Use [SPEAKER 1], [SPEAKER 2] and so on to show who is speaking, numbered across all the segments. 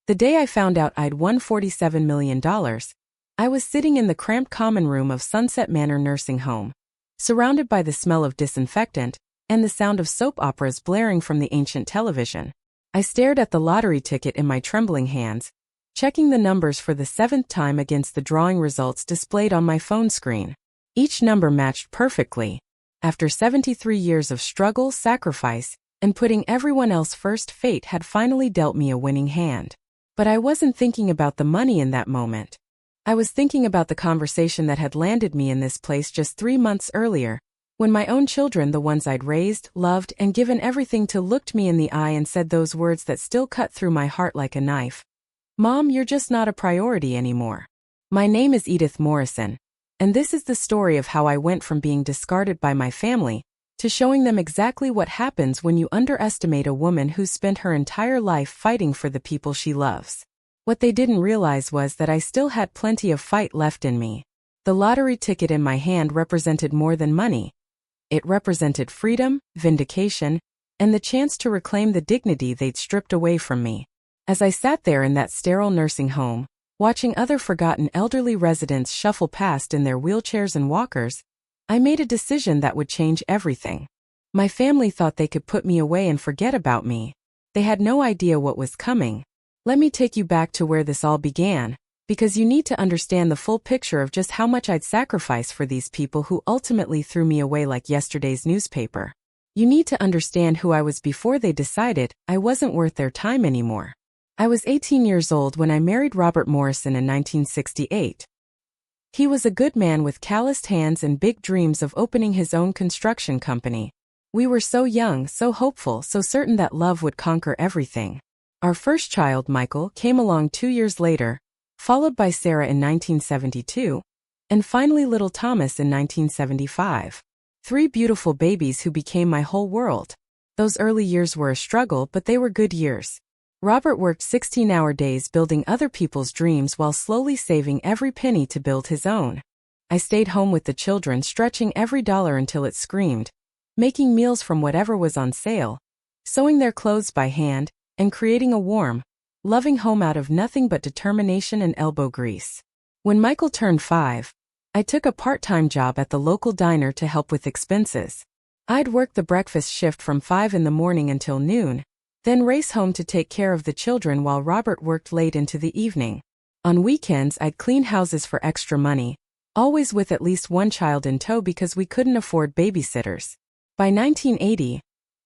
[SPEAKER 1] The day I found out I'd won $47 million, I was sitting in the cramped common room of Sunset Manor nursing home, surrounded by the smell of disinfectant and the sound of soap operas blaring from the ancient television. I stared at the lottery ticket in my trembling hands, checking the numbers for the 7th time against the drawing results displayed on my phone screen. Each number matched perfectly. After 73 years of struggle, sacrifice, and putting everyone else first, fate had finally dealt me a winning hand. But I wasn't thinking about the money in that moment. I was thinking about the conversation that had landed me in this place just 3 months earlier, when my own children, the ones I'd raised, loved, and given everything to, looked me in the eye and said those words that still cut through my heart like a knife. "Mom, you're just not a priority anymore." My name is Edith Morrison, and this is the story of how I went from being discarded by my family to showing them exactly what happens when you underestimate a woman who's spent her entire life fighting for the people she loves. What they didn't realize was that I still had plenty of fight left in me. The lottery ticket in my hand represented more than money. It represented freedom, vindication, and the chance to reclaim the dignity they'd stripped away from me. As I sat there in that sterile nursing home, watching other forgotten elderly residents shuffle past in their wheelchairs and walkers, I made a decision that would change everything. My family thought they could put me away and forget about me. They had no idea what was coming. Let me take you back to where this all began, because you need to understand the full picture of just how much I'd sacrificed for these people who ultimately threw me away like yesterday's newspaper. You need to understand who I was before they decided I wasn't worth their time anymore. I was 18 years old when I married Robert Morrison in 1968. He was a good man with calloused hands and big dreams of opening his own construction company. We were so young, so hopeful, so certain that love would conquer everything. Our first child, Michael, came along 2 years later, followed by Sarah in 1972, and finally little Thomas in 1975. 3 beautiful babies who became my whole world. Those early years were a struggle, but they were good years. Robert worked 16-hour days building other people's dreams while slowly saving every penny to build his own. I stayed home with the children, stretching every dollar until it screamed, making meals from whatever was on sale, sewing their clothes by hand, and creating a warm, loving home out of nothing but determination and elbow grease. When Michael turned 5, I took a part-time job at the local diner to help with expenses. I'd work the breakfast shift from 5 in the morning until noon, then race home to take care of the children while Robert worked late into the evening. On weekends, I'd clean houses for extra money, always with at least one child in tow because we couldn't afford babysitters. By 1980,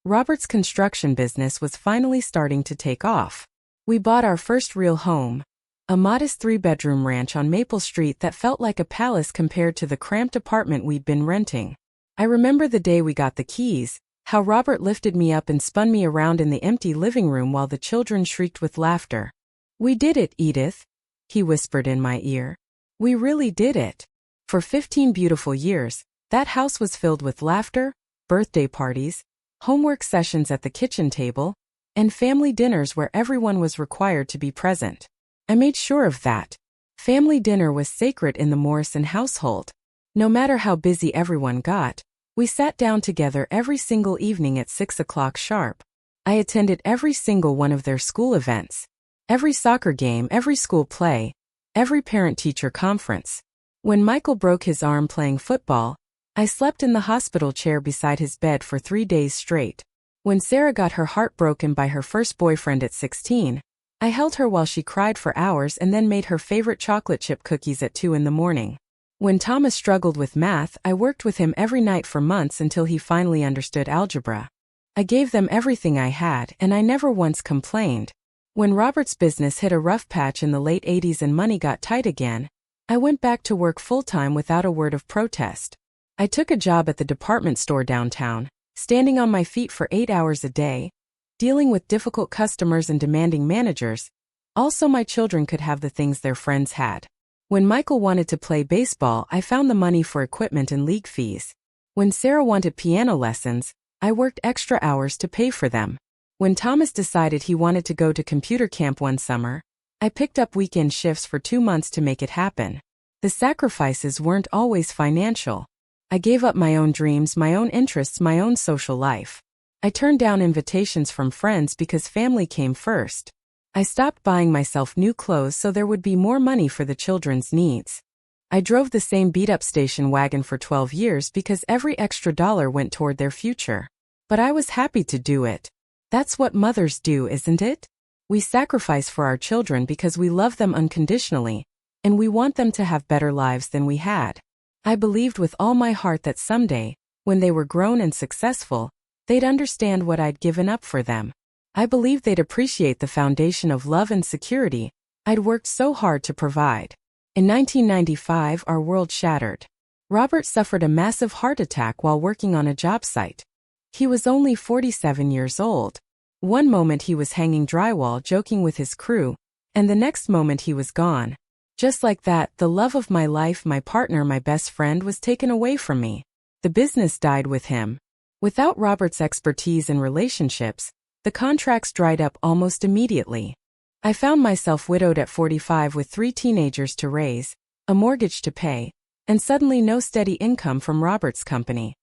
[SPEAKER 1] Robert's construction business was finally starting to take off. We bought our first real home, a modest 3-bedroom ranch on Maple Street that felt like a palace compared to the cramped apartment we'd been renting. I remember the day we got the keys, how Robert lifted me up and spun me around in the empty living room while the children shrieked with laughter. "We did it, Edith," he whispered in my ear. "We really did it." For 15 beautiful years, that house was filled with laughter, birthday parties, homework sessions at the kitchen table, and family dinners where everyone was required to be present. I made sure of that. Family dinner was sacred in the Morrison household. No matter how busy everyone got, we sat down together every single evening at 6 o'clock sharp. I attended every single one of their school events, every soccer game, every school play, every parent-teacher conference. When Michael broke his arm playing football, I slept in the hospital chair beside his bed for 3 days straight. When Sarah got her heart broken by her first boyfriend at 16, I held her while she cried for hours and then made her favorite chocolate chip cookies at 2 in the morning. When Thomas struggled with math, I worked with him every night for months until he finally understood algebra. I gave them everything I had, and I never once complained. When Robert's business hit a rough patch in the late 80s and money got tight again, I went back to work full-time without a word of protest. I took a job at the department store downtown, standing on my feet for 8 hours a day, dealing with difficult customers and demanding managers. Also, my children could have the things their friends had. When Michael wanted to play baseball, I found the money for equipment and league fees. When Sarah wanted piano lessons, I worked extra hours to pay for them. When Thomas decided he wanted to go to computer camp one summer, I picked up weekend shifts for 2 months to make it happen. The sacrifices weren't always financial. I gave up my own dreams, my own interests, my own social life. I turned down invitations from friends because family came first. I stopped buying myself new clothes so there would be more money for the children's needs. I drove the same beat-up station wagon for 12 years because every extra dollar went toward their future. But I was happy to do it. That's what mothers do, isn't it? We sacrifice for our children because we love them unconditionally, and we want them to have better lives than we had. I believed with all my heart that someday, when they were grown and successful, they'd understand what I'd given up for them. I believed they'd appreciate the foundation of love and security I'd worked so hard to provide. In 1995, our world shattered. Robert suffered a massive heart attack while working on a job site. He was only 47 years old. One moment he was hanging drywall joking with his crew, and the next moment he was gone. Just like that, the love of my life, my partner, my best friend was taken away from me. The business died with him. Without Robert's expertise in relationships, the contracts dried up almost immediately. I found myself widowed at 45 with 3 teenagers to raise, a mortgage to pay, and suddenly no steady income from Robert's company.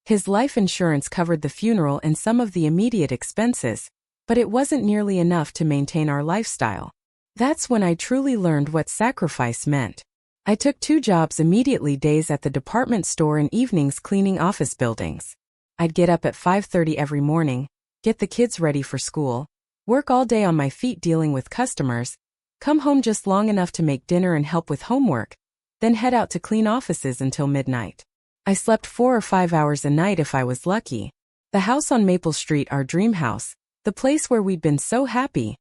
[SPEAKER 1] His life insurance covered the funeral and some of the immediate expenses, but it wasn't nearly enough to maintain our lifestyle. That's when I truly learned what sacrifice meant. I took 2 jobs immediately, days at the department store and evenings cleaning office buildings. I'd get up at 5:30 every morning, get the kids ready for school, work all day on my feet dealing with customers, come home just long enough to make dinner and help with homework, then head out to clean offices until midnight. I slept 4 or 5 hours a night if I was lucky. The house on Maple Street, our dream house, the place where we'd been so happy,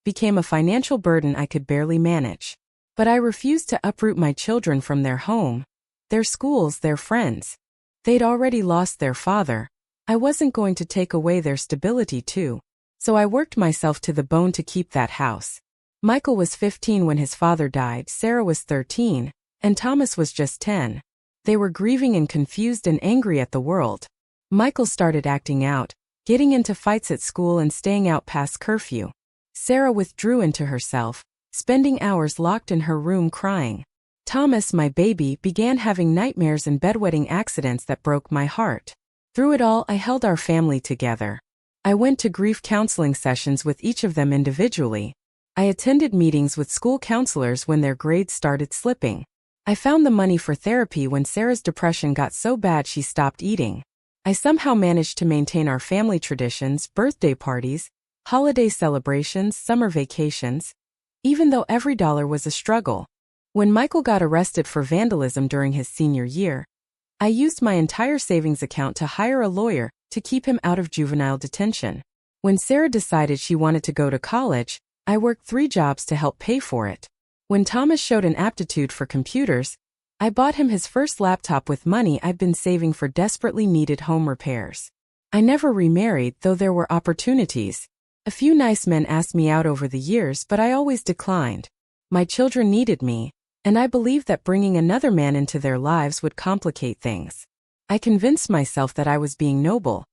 [SPEAKER 1] became a financial burden I could barely manage. But I refused to uproot my children from their home, their schools, their friends. They'd already lost their father. I wasn't going to take away their stability too. So I worked myself to the bone to keep that house. Michael was 15 when his father died, Sarah was 13, and Thomas was just 10. They were grieving and confused and angry at the world. Michael started acting out, getting into fights at school and staying out past curfew. Sarah withdrew into herself, spending hours locked in her room crying. Thomas, my baby, began having nightmares and bedwetting accidents that broke my heart. Through it all, I held our family together. I went to grief counseling sessions with each of them individually. I attended meetings with school counselors when their grades started slipping. I found the money for therapy when Sarah's depression got so bad she stopped eating. I somehow managed to maintain our family traditions, birthday parties, holiday celebrations, summer vacations, even though every dollar was a struggle. When Michael got arrested for vandalism during his senior year, I used my entire savings account to hire a lawyer to keep him out of juvenile detention. When Sarah decided she wanted to go to college, I worked 3 jobs to help pay for it. When Thomas showed an aptitude for computers, I bought him his first laptop with money I'd been saving for desperately needed home repairs. I never remarried, though there were opportunities. A few nice men asked me out over the years, but I always declined. My children needed me, and I believed that bringing another man into their lives would complicate things. I convinced myself that I was being noble,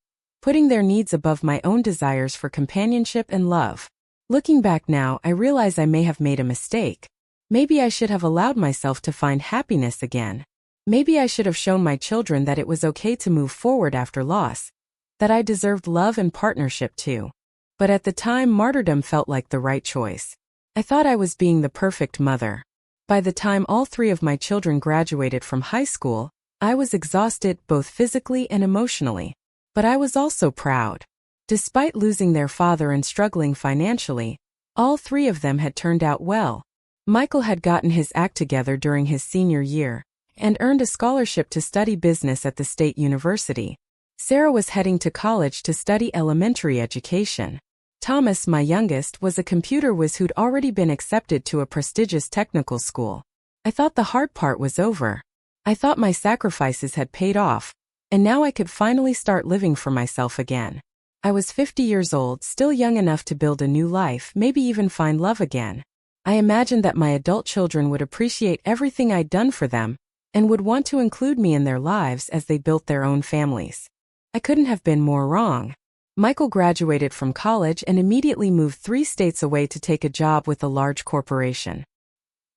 [SPEAKER 1] putting their needs above my own desires for companionship and love. Looking back now, I realize I may have made a mistake. Maybe I should have allowed myself to find happiness again. Maybe I should have shown my children that it was okay to move forward after loss, that I deserved love and partnership too. But at the time, martyrdom felt like the right choice. I thought I was being the perfect mother. By the time all 3 of my children graduated from high school, I was exhausted both physically and emotionally. But I was also proud. Despite losing their father and struggling financially, all 3 of them had turned out well. Michael had gotten his act together during his senior year and earned a scholarship to study business at the state university. Sarah was heading to college to study elementary education. Thomas, my youngest, was a computer whiz who'd already been accepted to a prestigious technical school. I thought the hard part was over. I thought my sacrifices had paid off, and now I could finally start living for myself again. I was 50 years old, still young enough to build a new life, maybe even find love again. I imagined that my adult children would appreciate everything I'd done for them, and would want to include me in their lives as they built their own families. I couldn't have been more wrong. Michael graduated from college and immediately moved 3 states away to take a job with a large corporation.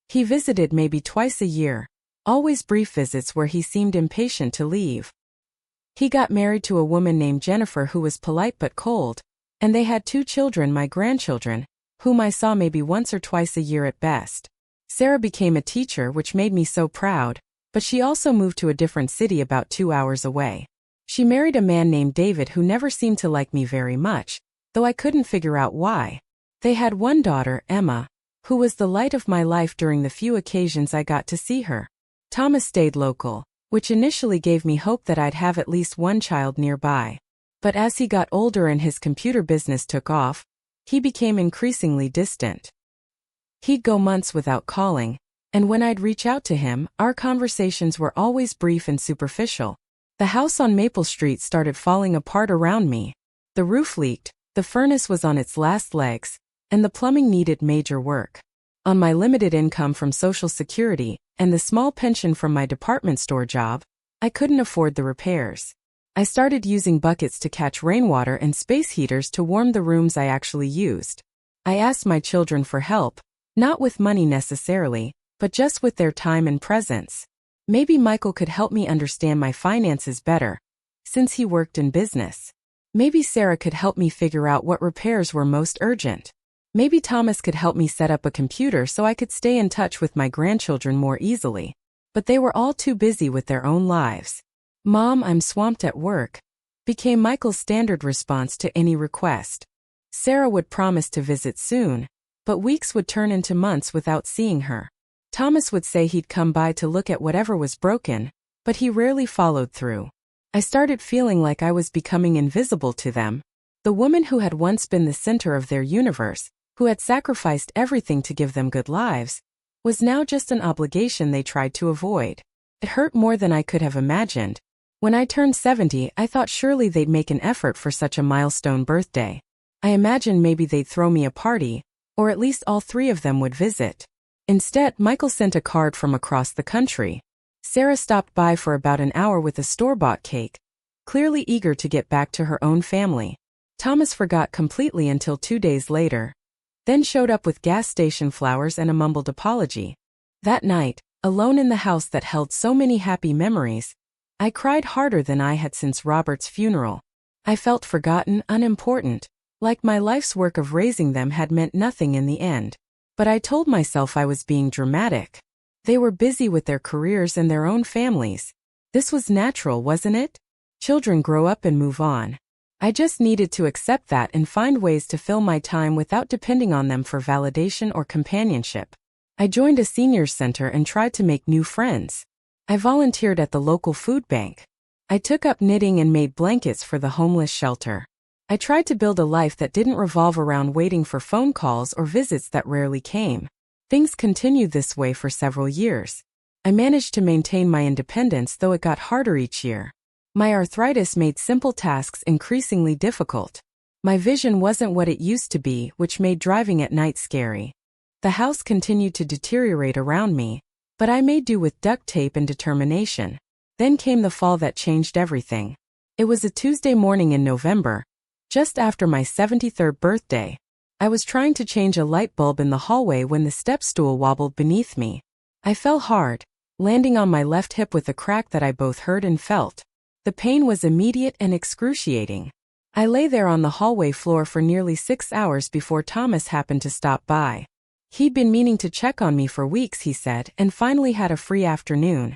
[SPEAKER 1] He visited maybe twice a year, always brief visits where he seemed impatient to leave. He got married to a woman named Jennifer who was polite but cold, and they had 2 children, my grandchildren, whom I saw maybe once or twice a year at best. Sarah became a teacher, which made me so proud, but she also moved to a different city about 2 hours away. She married a man named David who never seemed to like me very much, though I couldn't figure out why. They had one daughter, Emma, who was the light of my life during the few occasions I got to see her. Thomas stayed local, which initially gave me hope that I'd have at least one child nearby. But as he got older and his computer business took off, he became increasingly distant. He'd go months without calling, and when I'd reach out to him, our conversations were always brief and superficial. The house on Maple Street started falling apart around me. The roof leaked, the furnace was on its last legs, and the plumbing needed major work. On my limited income from Social Security and the small pension from my department store job, I couldn't afford the repairs. I started using buckets to catch rainwater and space heaters to warm the rooms I actually used. I asked my children for help, not with money necessarily, but just with their time and presence. Maybe Michael could help me understand my finances better, since he worked in business. Maybe Sarah could help me figure out what repairs were most urgent. Maybe Thomas could help me set up a computer so I could stay in touch with my grandchildren more easily. But they were all too busy with their own lives. "Mom, I'm swamped at work," became Michael's standard response to any request. Sarah would promise to visit soon, but weeks would turn into months without seeing her. Thomas would say he'd come by to look at whatever was broken, but he rarely followed through. I started feeling like I was becoming invisible to them. The woman who had once been the center of their universe, who had sacrificed everything to give them good lives, was now just an obligation they tried to avoid. It hurt more than I could have imagined. When I turned 70, I thought surely they'd make an effort for such a milestone birthday. I imagined maybe they'd throw me a party, or at least all three of them would visit. Instead, Michael sent a card from across the country. Sarah stopped by for about an hour with a store-bought cake, clearly eager to get back to her own family. Thomas forgot completely until 2 days later, then showed up with gas station flowers and a mumbled apology. That night, alone in the house that held so many happy memories, I cried harder than I had since Robert's funeral. I felt forgotten, unimportant, like my life's work of raising them had meant nothing in the end. But I told myself I was being dramatic. They were busy with their careers and their own families. This was natural, wasn't it? Children grow up and move on. I just needed to accept that and find ways to fill my time without depending on them for validation or companionship. I joined a seniors center and tried to make new friends. I volunteered at the local food bank. I took up knitting and made blankets for the homeless shelter. I tried to build a life that didn't revolve around waiting for phone calls or visits that rarely came. Things continued this way for several years. I managed to maintain my independence, though it got harder each year. My arthritis made simple tasks increasingly difficult. My vision wasn't what it used to be, which made driving at night scary. The house continued to deteriorate around me, but I made do with duct tape and determination. Then came the fall that changed everything. It was a Tuesday morning in November, just after my 73rd birthday. I was trying to change a light bulb in the hallway when the step stool wobbled beneath me. I fell hard, landing on my left hip with a crack that I both heard and felt. The pain was immediate and excruciating. I lay there on the hallway floor for nearly 6 hours before Thomas happened to stop by. He'd been meaning to check on me for weeks, he said, and finally had a free afternoon.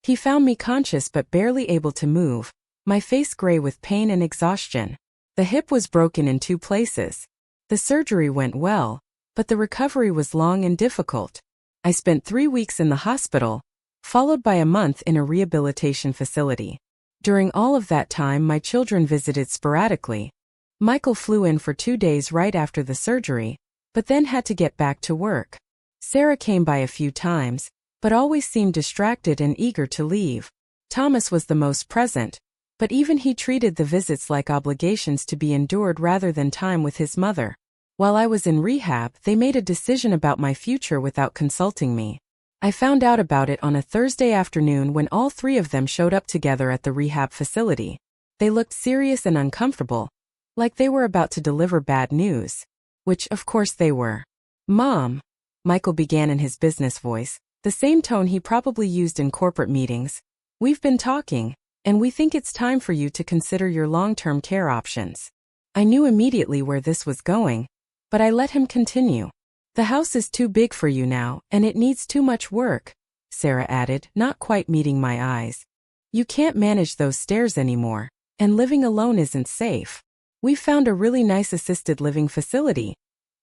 [SPEAKER 1] He found me conscious but barely able to move, my face gray with pain and exhaustion. The hip was broken in 2 places. The surgery went well, but the recovery was long and difficult. I spent 3 weeks in the hospital, followed by a month in a rehabilitation facility. During all of that time, my children visited sporadically. Michael flew in for 2 days right after the surgery, but then had to get back to work. Sarah came by a few times, but always seemed distracted and eager to leave. Thomas was the most present, but even he treated the visits like obligations to be endured rather than time with his mother. While I was in rehab, they made a decision about my future without consulting me. I found out about it on a Thursday afternoon when all 3 of them showed up together at the rehab facility. They looked serious and uncomfortable, like they were about to deliver bad news. Which, of course, they were. "Mom," Michael began in his business voice, the same tone he probably used in corporate meetings, "we've been talking, and we think it's time for you to consider your long-term care options." I knew immediately where this was going. But I let him continue. The house is too big for you now, and it needs too much work, Sarah added, not quite meeting my eyes. You can't manage those stairs anymore, and living alone isn't safe. We found a really nice assisted living facility,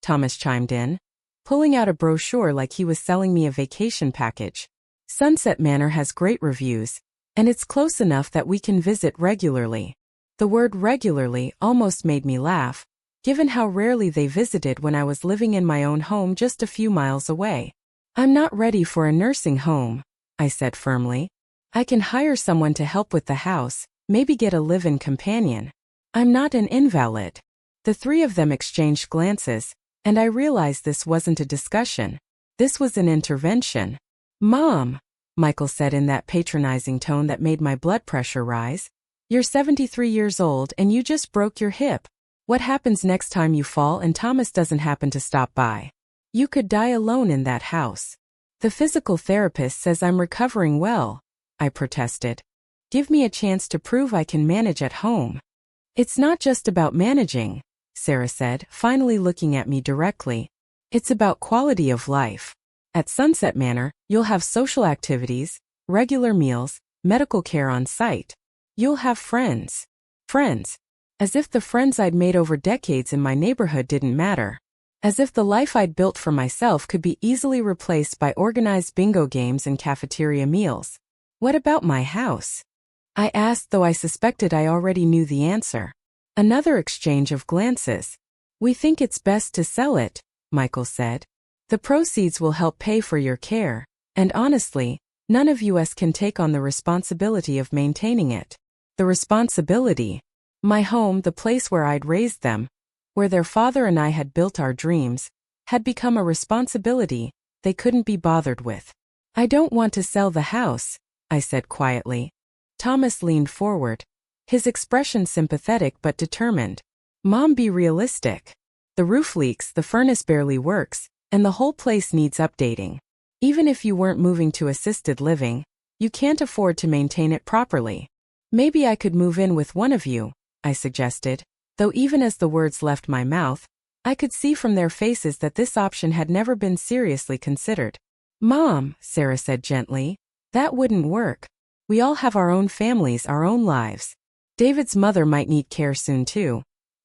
[SPEAKER 1] Thomas chimed in, pulling out a brochure like he was selling me a vacation package. Sunset Manor has great reviews, and it's close enough that we can visit regularly. The word regularly almost made me laugh, given how rarely they visited when I was living in my own home just a few miles away. I'm not ready for a nursing home, I said firmly. I can hire someone to help with the house, maybe get a live-in companion. I'm not an invalid. The three of them exchanged glances, and I realized this wasn't a discussion. This was an intervention. Mom, Michael said in that patronizing tone that made my blood pressure rise. You're 73 years old and you just broke your hip. What happens next time you fall and Thomas doesn't happen to stop by? You could die alone in that house. The physical therapist says I'm recovering well, I protested. Give me a chance to prove I can manage at home. It's not just about managing, Sarah said, finally looking at me directly. It's about quality of life. At Sunset Manor, you'll have social activities, regular meals, medical care on site. You'll have friends. Friends. As if the friends I'd made over decades in my neighborhood didn't matter. As if the life I'd built for myself could be easily replaced by organized bingo games and cafeteria meals. What about my house? I asked, though I suspected I already knew the answer. Another exchange of glances. We think it's best to sell it, Michael said. The proceeds will help pay for your care, and honestly, none of us can take on the responsibility of maintaining it. The responsibility. My home, the place where I'd raised them, where their father and I had built our dreams, had become a responsibility they couldn't be bothered with. I don't want to sell the house, I said quietly. Thomas leaned forward, his expression sympathetic but determined. Mom, be realistic. The roof leaks, the furnace barely works, and the whole place needs updating. Even if you weren't moving to assisted living, you can't afford to maintain it properly. Maybe I could move in with one of you, I suggested, though even as the words left my mouth, I could see from their faces that this option had never been seriously considered. Mom, Sarah said gently, that wouldn't work. We all have our own families, our own lives. David's mother might need care soon too.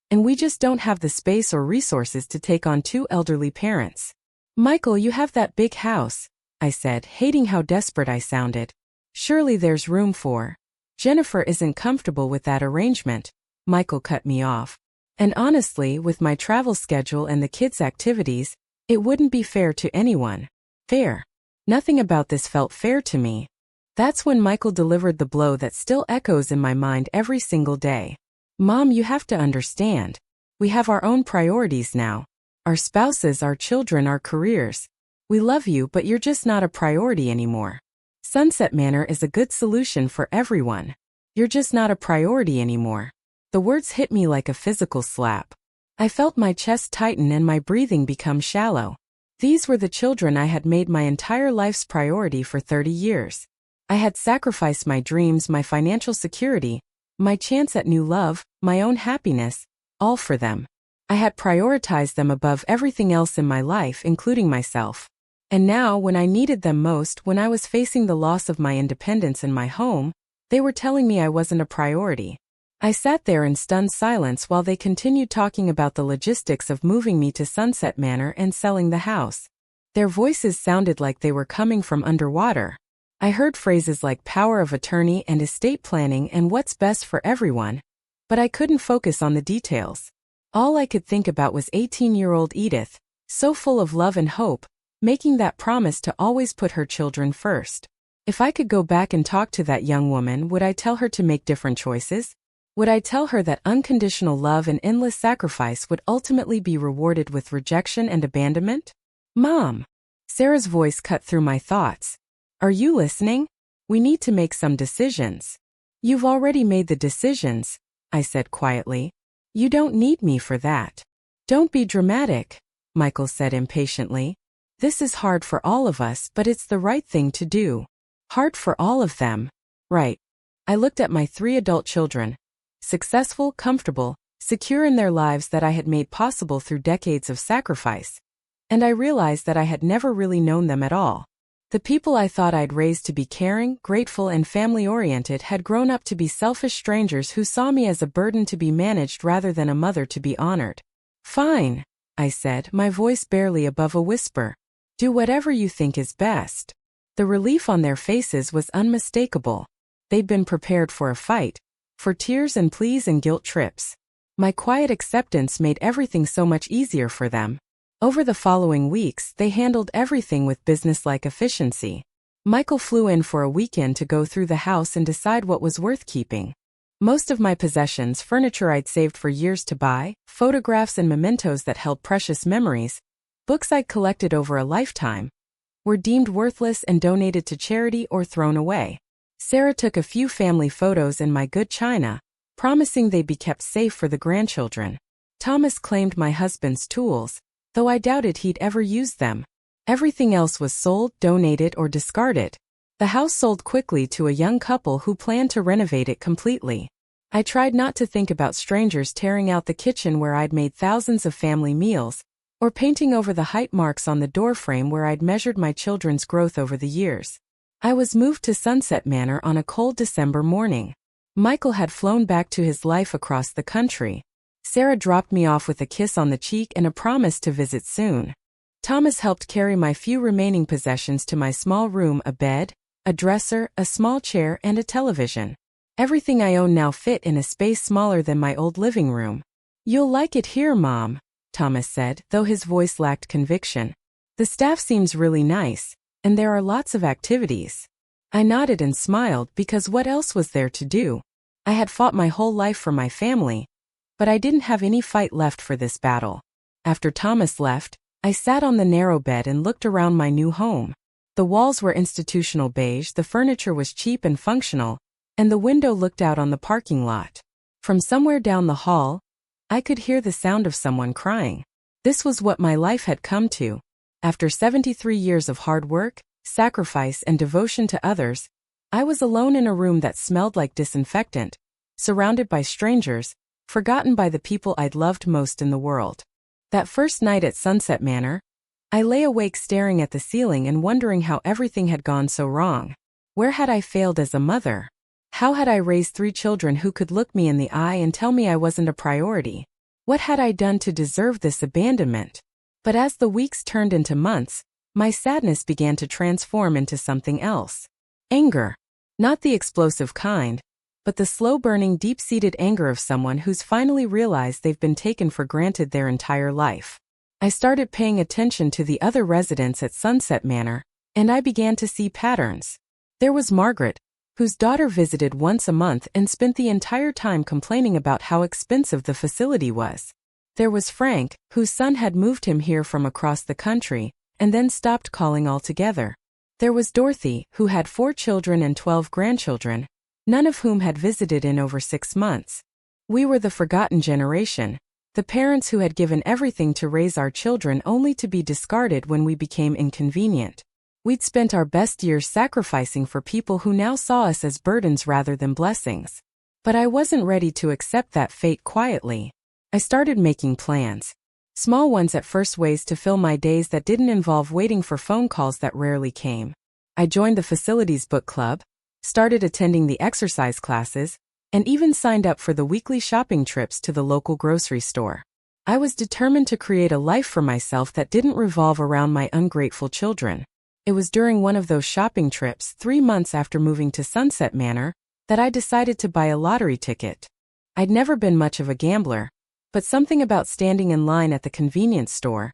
[SPEAKER 1] And we just don't have the space or resources to take on two elderly parents. Michael, you have that big house, I said, hating how desperate I sounded. Surely there's room for. Jennifer isn't comfortable with that arrangement, Michael cut me off. And honestly, with my travel schedule and the kids' activities, it wouldn't be fair to anyone. Fair. Nothing about this felt fair to me. That's when Michael delivered the blow that still echoes in my mind every single day. Mom, you have to understand. We have our own priorities now. Our spouses, our children, our careers. We love you, but you're just not a priority anymore. Sunset Manor is a good solution for everyone. You're just not a priority anymore. The words hit me like a physical slap. I felt my chest tighten and my breathing become shallow. These were the children I had made my entire life's priority for 30 years. I had sacrificed my dreams, my financial security, my chance at new love, my own happiness, all for them. I had prioritized them above everything else in my life, including myself. And now, when I needed them most, when I was facing the loss of my independence and my home, they were telling me I wasn't a priority. I sat there in stunned silence while they continued talking about the logistics of moving me to Sunset Manor and selling the house. Their voices sounded like they were coming from underwater. I heard phrases like power of attorney and estate planning and what's best for everyone, but I couldn't focus on the details. All I could think about was 18-year-old Edith, so full of love and hope, making that promise to always put her children first. If I could go back and talk to that young woman, would I tell her to make different choices? Would I tell her that unconditional love and endless sacrifice would ultimately be rewarded with rejection and abandonment? Mom! Sarah's voice cut through my thoughts. Are you listening? We need to make some decisions. You've already made the decisions, I said quietly. You don't need me for that. Don't be dramatic, Michael said impatiently. This is hard for all of us, but it's the right thing to do. Hard for all of them. Right. I looked at my 3 adult children. Successful, comfortable, secure in their lives that I had made possible through decades of sacrifice. And I realized that I had never really known them at all. The people I thought I'd raised to be caring, grateful, and family-oriented had grown up to be selfish strangers who saw me as a burden to be managed rather than a mother to be honored. "Fine," I said, my voice barely above a whisper. "Do whatever you think is best." The relief on their faces was unmistakable. They'd been prepared for a fight, for tears and pleas and guilt trips. My quiet acceptance made everything so much easier for them. Over the following weeks, they handled everything with businesslike efficiency. Michael flew in for a weekend to go through the house and decide what was worth keeping. Most of my possessions, furniture I'd saved for years to buy, photographs and mementos that held precious memories, books I'd collected over a lifetime, were deemed worthless and donated to charity or thrown away. Sarah took a few family photos in my good china, promising they'd be kept safe for the grandchildren. Thomas claimed my husband's tools, though I doubted he'd ever used them. Everything else was sold, donated, or discarded. The house sold quickly to a young couple who planned to renovate it completely. I tried not to think about strangers tearing out the kitchen where I'd made thousands of family meals, or painting over the height marks on the doorframe where I'd measured my children's growth over the years. I was moved to Sunset Manor on a cold December morning. Michael had flown back to his life across the country. Sarah dropped me off with a kiss on the cheek and a promise to visit soon. Thomas helped carry my few remaining possessions to my small room: a bed, a dresser, a small chair, and a television. Everything I own now fit in a space smaller than my old living room. "You'll like it here, Mom," Thomas said, though his voice lacked conviction. "The staff seems really nice, and there are lots of activities." I nodded and smiled because what else was there to do? I had fought my whole life for my family, but I didn't have any fight left for this battle. After Thomas left, I sat on the narrow bed and looked around my new home. The walls were institutional beige, the furniture was cheap and functional, and the window looked out on the parking lot. From somewhere down the hall, I could hear the sound of someone crying. This was what my life had come to. After 73 years of hard work, sacrifice, and devotion to others, I was alone in a room that smelled like disinfectant, surrounded by strangers, forgotten by the people I'd loved most in the world. That first night at Sunset Manor, I lay awake staring at the ceiling and wondering how everything had gone so wrong. Where had I failed as a mother? How had I raised 3 children who could look me in the eye and tell me I wasn't a priority? What had I done to deserve this abandonment? But as the weeks turned into months, my sadness began to transform into something else. Anger. Not the explosive kind, but the slow-burning, deep-seated anger of someone who's finally realized they've been taken for granted their entire life. I started paying attention to the other residents at Sunset Manor, and I began to see patterns. There was Margaret, whose daughter visited once a month and spent the entire time complaining about how expensive the facility was. There was Frank, whose son had moved him here from across the country, and then stopped calling altogether. There was Dorothy, who had 4 children and 12 grandchildren, none of whom had visited in over 6 months. We were the forgotten generation, the parents who had given everything to raise our children only to be discarded when we became inconvenient. We'd spent our best years sacrificing for people who now saw us as burdens rather than blessings. But I wasn't ready to accept that fate quietly. I started making plans. Small ones at first, ways to fill my days that didn't involve waiting for phone calls that rarely came. I joined the facilities book club, started attending the exercise classes, and even signed up for the weekly shopping trips to the local grocery store. I was determined to create a life for myself that didn't revolve around my ungrateful children. It was during one of those shopping trips, 3 months after moving to Sunset Manor, that I decided to buy a lottery ticket. I'd never been much of a gambler, but something about standing in line at the convenience store,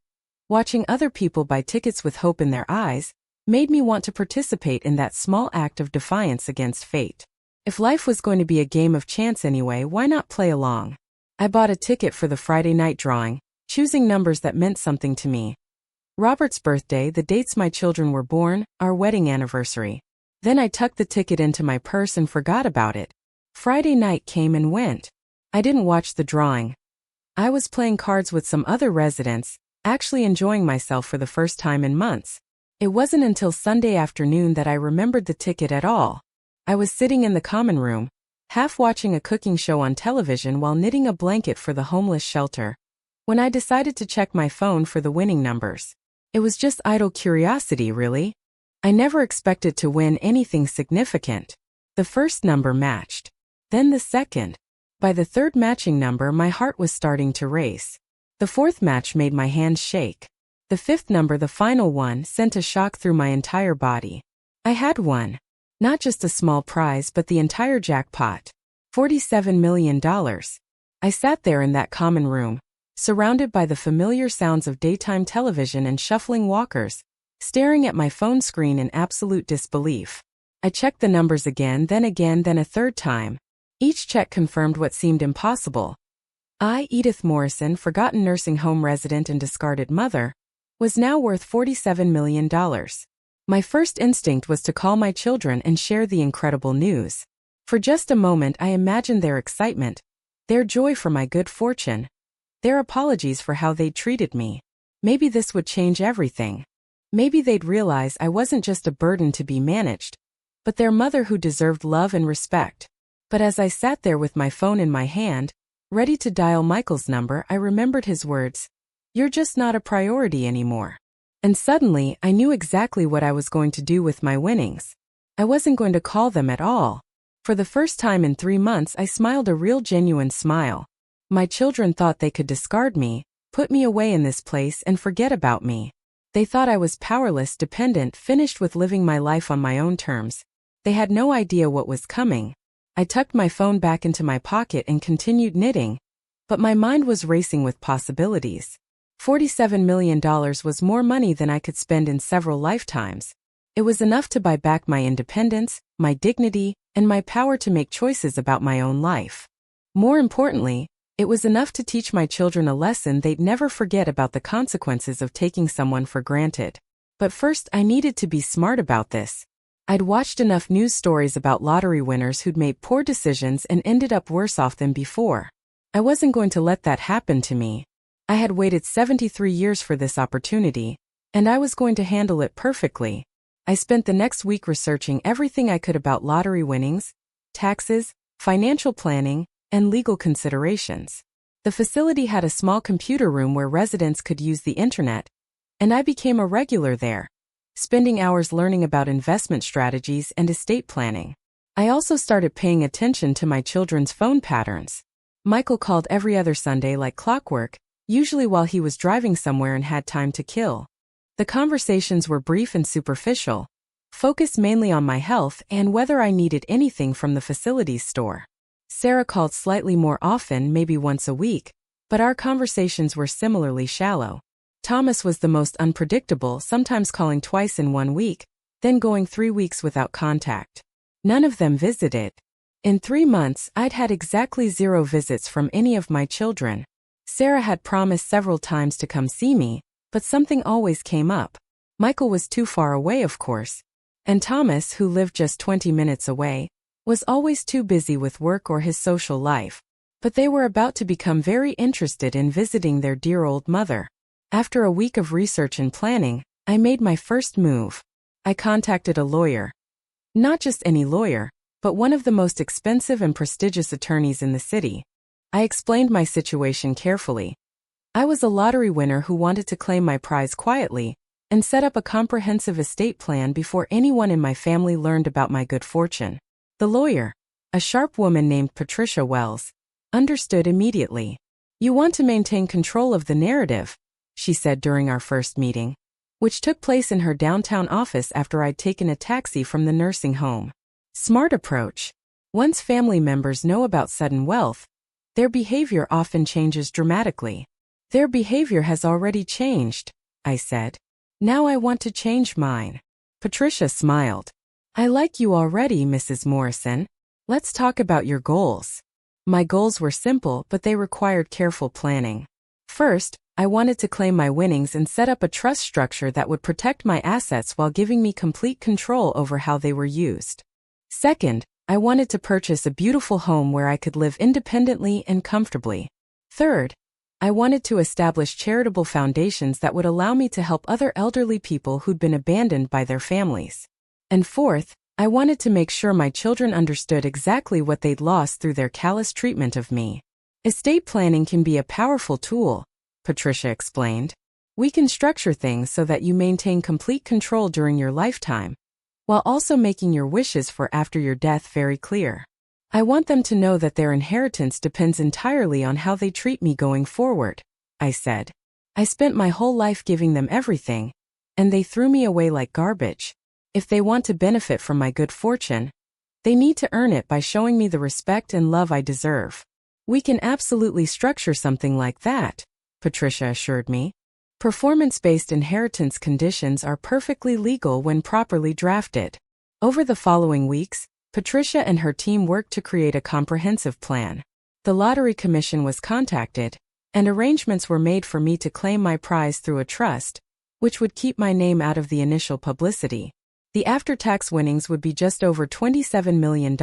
[SPEAKER 1] watching other people buy tickets with hope in their eyes, made me want to participate in that small act of defiance against fate. If life was going to be a game of chance anyway, why not play along? I bought a ticket for the Friday night drawing, choosing numbers that meant something to me. Robert's birthday, the dates my children were born, our wedding anniversary. Then I tucked the ticket into my purse and forgot about it. Friday night came and went. I didn't watch the drawing. I was playing cards with some other residents, actually enjoying myself for the first time in months. It wasn't until Sunday afternoon that I remembered the ticket at all. I was sitting in the common room, half watching a cooking show on television while knitting a blanket for the homeless shelter, when I decided to check my phone for the winning numbers. It was just idle curiosity, really. I never expected to win anything significant. The first number matched. Then the second. By the third matching number, my heart was starting to race. The fourth match made my hands shake. The fifth number, the final one, sent a shock through my entire body. I had won. Not just a small prize, but the entire jackpot. $47 million. I sat there in that common room, surrounded by the familiar sounds of daytime television and shuffling walkers, staring at my phone screen in absolute disbelief. I checked the numbers again, then a third time. Each check confirmed what seemed impossible. I, Edith Morrison, forgotten nursing home resident and discarded mother, was now worth $47 million. My first instinct was to call my children and share the incredible news. For just a moment I imagined their excitement, their joy for my good fortune, their apologies for how they'd treated me. Maybe this would change everything. Maybe they'd realize I wasn't just a burden to be managed, but their mother who deserved love and respect. But as I sat there with my phone in my hand, ready to dial Michael's number, I remembered his words, "You're just not a priority anymore." And suddenly, I knew exactly what I was going to do with my winnings. I wasn't going to call them at all. For the first time in 3 months, I smiled a real genuine smile. My children thought they could discard me, put me away in this place and forget about me. They thought I was powerless, dependent, finished with living my life on my own terms. They had no idea what was coming. I tucked my phone back into my pocket and continued knitting, but my mind was racing with possibilities. $47 million was more money than I could spend in several lifetimes. It was enough to buy back my independence, my dignity, and my power to make choices about my own life. More importantly, it was enough to teach my children a lesson they'd never forget about the consequences of taking someone for granted. But first, I needed to be smart about this. I'd watched enough news stories about lottery winners who'd made poor decisions and ended up worse off than before. I wasn't going to let that happen to me. I had waited 73 years for this opportunity, and I was going to handle it perfectly. I spent the next week researching everything I could about lottery winnings, taxes, financial planning, and legal considerations. The facility had a small computer room where residents could use the internet, and I became a regular there, spending hours learning about investment strategies and estate planning. I also started paying attention to my children's phone patterns. Michael called every other Sunday like clockwork, usually while he was driving somewhere and had time to kill. The conversations were brief and superficial, focused mainly on my health and whether I needed anything from the facilities store. Sarah called slightly more often, maybe once a week, but our conversations were similarly shallow. Thomas was the most unpredictable, sometimes calling twice in 1 week, then going 3 weeks without contact. None of them visited. In 3 months, I'd had exactly 0 visits from any of my children. Sarah had promised several times to come see me, but something always came up. Michael was too far away, of course. And Thomas, who lived just 20 minutes away, was always too busy with work or his social life. But they were about to become very interested in visiting their dear old mother. After a week of research and planning, I made my first move. I contacted a lawyer. Not just any lawyer, but one of the most expensive and prestigious attorneys in the city. I explained my situation carefully. I was a lottery winner who wanted to claim my prize quietly and set up a comprehensive estate plan before anyone in my family learned about my good fortune. The lawyer, a sharp woman named Patricia Wells, understood immediately. "You want to maintain control of the narrative," she said during our first meeting, which took place in her downtown office after I'd taken a taxi from the nursing home. Smart approach. Once family members know about sudden wealth, their behavior often changes dramatically. "Their behavior has already changed," I said. "Now I want to change mine." Patricia smiled. "I like you already, Mrs. Morrison. Let's talk about your goals." My goals were simple, but they required careful planning. First, I wanted to claim my winnings and set up a trust structure that would protect my assets while giving me complete control over how they were used. Second, I wanted to purchase a beautiful home where I could live independently and comfortably. Third, I wanted to establish charitable foundations that would allow me to help other elderly people who'd been abandoned by their families. And fourth, I wanted to make sure my children understood exactly what they'd lost through their callous treatment of me. Estate planning can be a powerful tool, Patricia explained. We can structure things so that you maintain complete control during your lifetime, while also making your wishes for after your death very clear. I want them to know that their inheritance depends entirely on how they treat me going forward, I said. I spent my whole life giving them everything, and they threw me away like garbage. If they want to benefit from my good fortune, they need to earn it by showing me the respect and love I deserve. We can absolutely structure something like that, Patricia assured me. Performance-based inheritance conditions are perfectly legal when properly drafted. Over the following weeks, Patricia and her team worked to create a comprehensive plan. The Lottery Commission was contacted, and arrangements were made for me to claim my prize through a trust, which would keep my name out of the initial publicity. The after-tax winnings would be just over $27 million.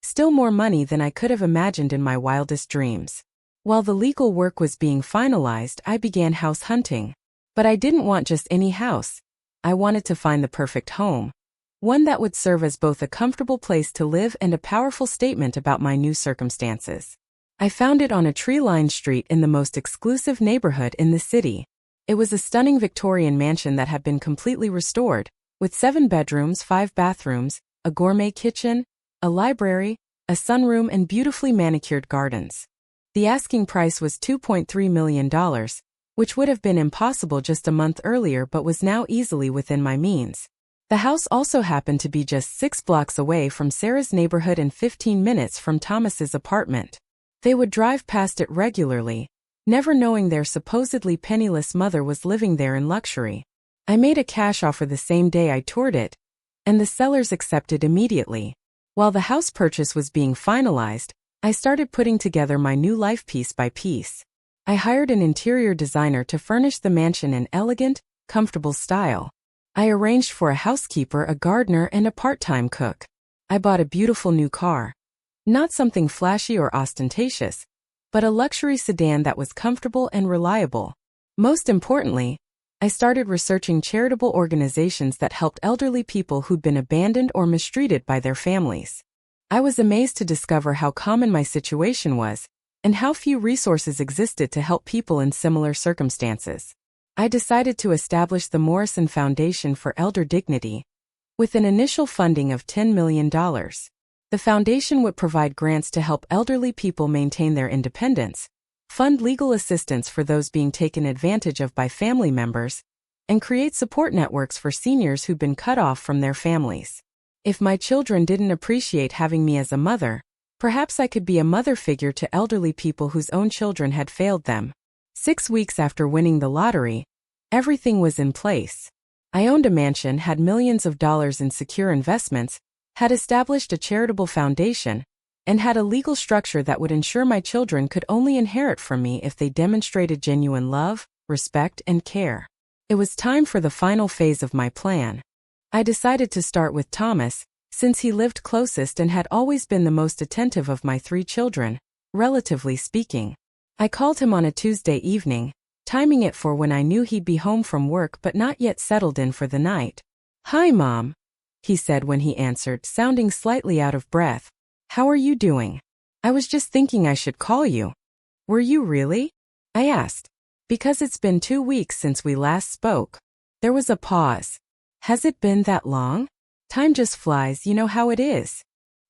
[SPEAKER 1] Still more money than I could have imagined in my wildest dreams. While the legal work was being finalized, I began house hunting. But I didn't want just any house. I wanted to find the perfect home. One that would serve as both a comfortable place to live and a powerful statement about my new circumstances. I found it on a tree-lined street in the most exclusive neighborhood in the city. It was a stunning Victorian mansion that had been completely restored, with 7 bedrooms, 5 bathrooms, a gourmet kitchen, a library, a sunroom, and beautifully manicured gardens. The asking price was $2.3 million, which would have been impossible just a month earlier but was now easily within my means. The house also happened to be just 6 blocks away from Sarah's neighborhood and 15 minutes from Thomas's apartment. They would drive past it regularly, never knowing their supposedly penniless mother was living there in luxury. I made a cash offer the same day I toured it, and the sellers accepted immediately. While the house purchase was being finalized, I started putting together my new life piece by piece. I hired an interior designer to furnish the mansion in elegant, comfortable style. I arranged for a housekeeper, a gardener, and a part-time cook. I bought a beautiful new car. Not something flashy or ostentatious, but a luxury sedan that was comfortable and reliable. Most importantly, I started researching charitable organizations that helped elderly people who'd been abandoned or mistreated by their families. I was amazed to discover how common my situation was, and how few resources existed to help people in similar circumstances. I decided to establish the Morrison Foundation for Elder Dignity, with an initial funding of $10 million. The foundation would provide grants to help elderly people maintain their independence, fund legal assistance for those being taken advantage of by family members, and create support networks for seniors who've been cut off from their families. If my children didn't appreciate having me as a mother, perhaps I could be a mother figure to elderly people whose own children had failed them. 6 weeks after winning the lottery, everything was in place. I owned a mansion, had millions of dollars in secure investments, had established a charitable foundation, and had a legal structure that would ensure my children could only inherit from me if they demonstrated genuine love, respect, and care. It was time for the final phase of my plan. I decided to start with Thomas, since he lived closest and had always been the most attentive of my 3 children, relatively speaking. I called him on a Tuesday evening, timing it for when I knew he'd be home from work but not yet settled in for the night. "Hi, Mom," he said when he answered, sounding slightly out of breath. "How are you doing? I was just thinking I should call you." "Were you really?" I asked. "Because it's been 2 weeks since we last spoke." There was a pause. "Has it been that long? Time just flies, you know how it is."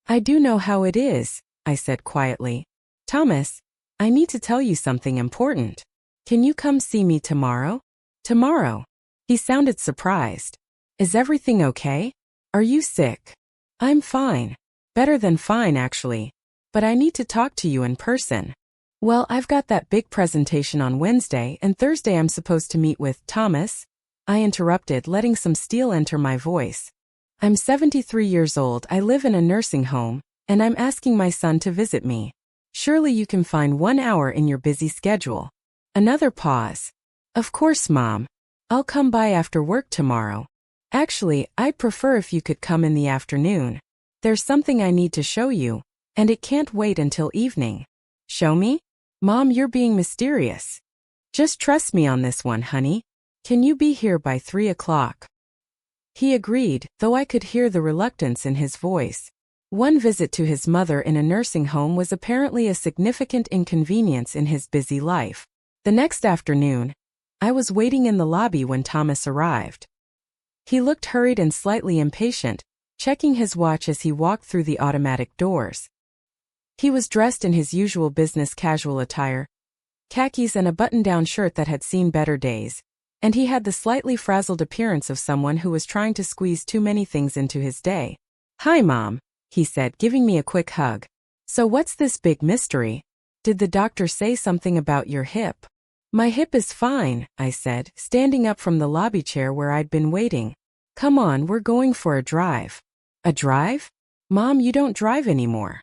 [SPEAKER 1] "I do know how it is," I said quietly. "Thomas, I need to tell you something important. Can you come see me tomorrow?" "Tomorrow?" He sounded surprised. "Is everything okay? Are you sick?" "I'm fine. Better than fine, actually. But I need to talk to you in person." "Well, I've got that big presentation on Wednesday, and Thursday I'm supposed to meet with Thomas," I interrupted, letting some steel enter my voice. "I'm 73 years old, I live in a nursing home, and I'm asking my son to visit me. Surely you can find 1 hour in your busy schedule." Another pause. "Of course, Mom. I'll come by after work tomorrow. Actually, I'd prefer if you could come in the afternoon. There's something I need to show you, and it can't wait until evening." "Show me?" "Mom, you're being mysterious. Just trust me on this one, honey. Can you be here by 3 o'clock?" He agreed, though I could hear the reluctance in his voice. One visit to his mother in a nursing home was apparently a significant inconvenience in his busy life. The next afternoon, I was waiting in the lobby when Thomas arrived. He looked hurried and slightly impatient, checking his watch as he walked through the automatic doors. He was dressed in his usual business casual attire, khakis and a button-down shirt that had seen better days, and he had the slightly frazzled appearance of someone who was trying to squeeze too many things into his day. "Hi, Mom," he said, giving me a quick hug. "So what's this big mystery? Did the doctor say something about your hip?" "My hip is fine," I said, standing up from the lobby chair where I'd been waiting. "Come on, we're going for a drive." "A drive? Mom, you don't drive anymore."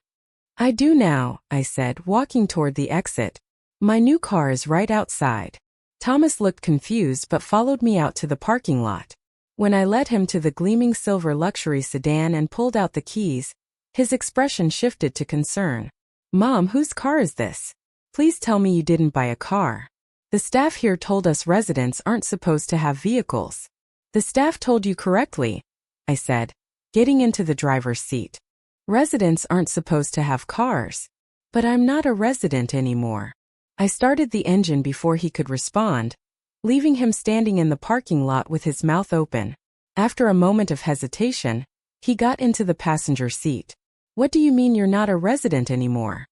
[SPEAKER 1] "I do now," I said, walking toward the exit. "My new car is right outside." Thomas looked confused but followed me out to the parking lot. When I led him to the gleaming silver luxury sedan and pulled out the keys, his expression shifted to concern. "Mom, whose car is this? Please tell me you didn't buy a car. The staff here told us residents aren't supposed to have vehicles." "The staff told you correctly," I said, getting into the driver's seat. "Residents aren't supposed to have cars. But I'm not a resident anymore." I started the engine before he could respond, leaving him standing in the parking lot with his mouth open. After a moment of hesitation, he got into the passenger seat. "What do you mean you're not a resident anymore?"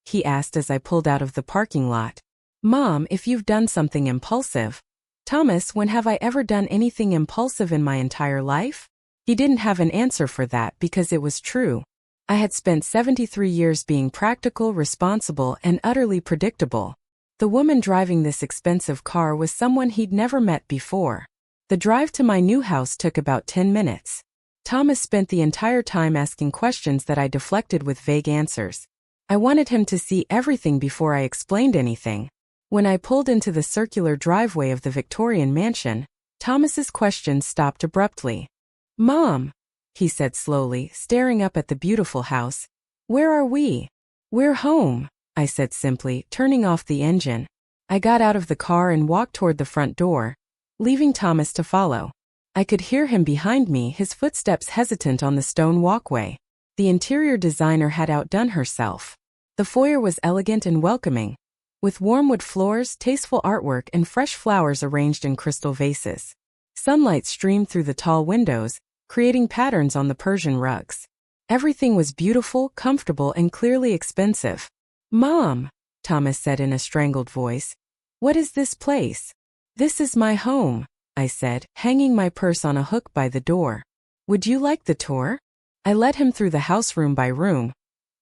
[SPEAKER 1] he asked as I pulled out of the parking lot. "Mom, if you've done something impulsive." "Thomas, when have I ever done anything impulsive in my entire life?" He didn't have an answer for that because it was true. I had spent 73 years being practical, responsible, and utterly predictable. The woman driving this expensive car was someone he'd never met before. The drive to my new house took about 10 minutes. Thomas spent the entire time asking questions that I deflected with vague answers. I wanted him to see everything before I explained anything. When I pulled into the circular driveway of the Victorian mansion, Thomas's questions stopped abruptly. "Mom," he said slowly, staring up at the beautiful house. "Where are we?" "We're home," I said simply, turning off the engine. I got out of the car and walked toward the front door, leaving Thomas to follow. I could hear him behind me, his footsteps hesitant on the stone walkway. The interior designer had outdone herself. The foyer was elegant and welcoming, with warm wood floors, tasteful artwork, and fresh flowers arranged in crystal vases. Sunlight streamed through the tall windows, creating patterns on the Persian rugs. Everything was beautiful, comfortable, and clearly expensive. "Mom," Thomas said in a strangled voice, "what is this place?" "This is my home," I said, hanging my purse on a hook by the door. "Would you like the tour?" I led him through the house room by room,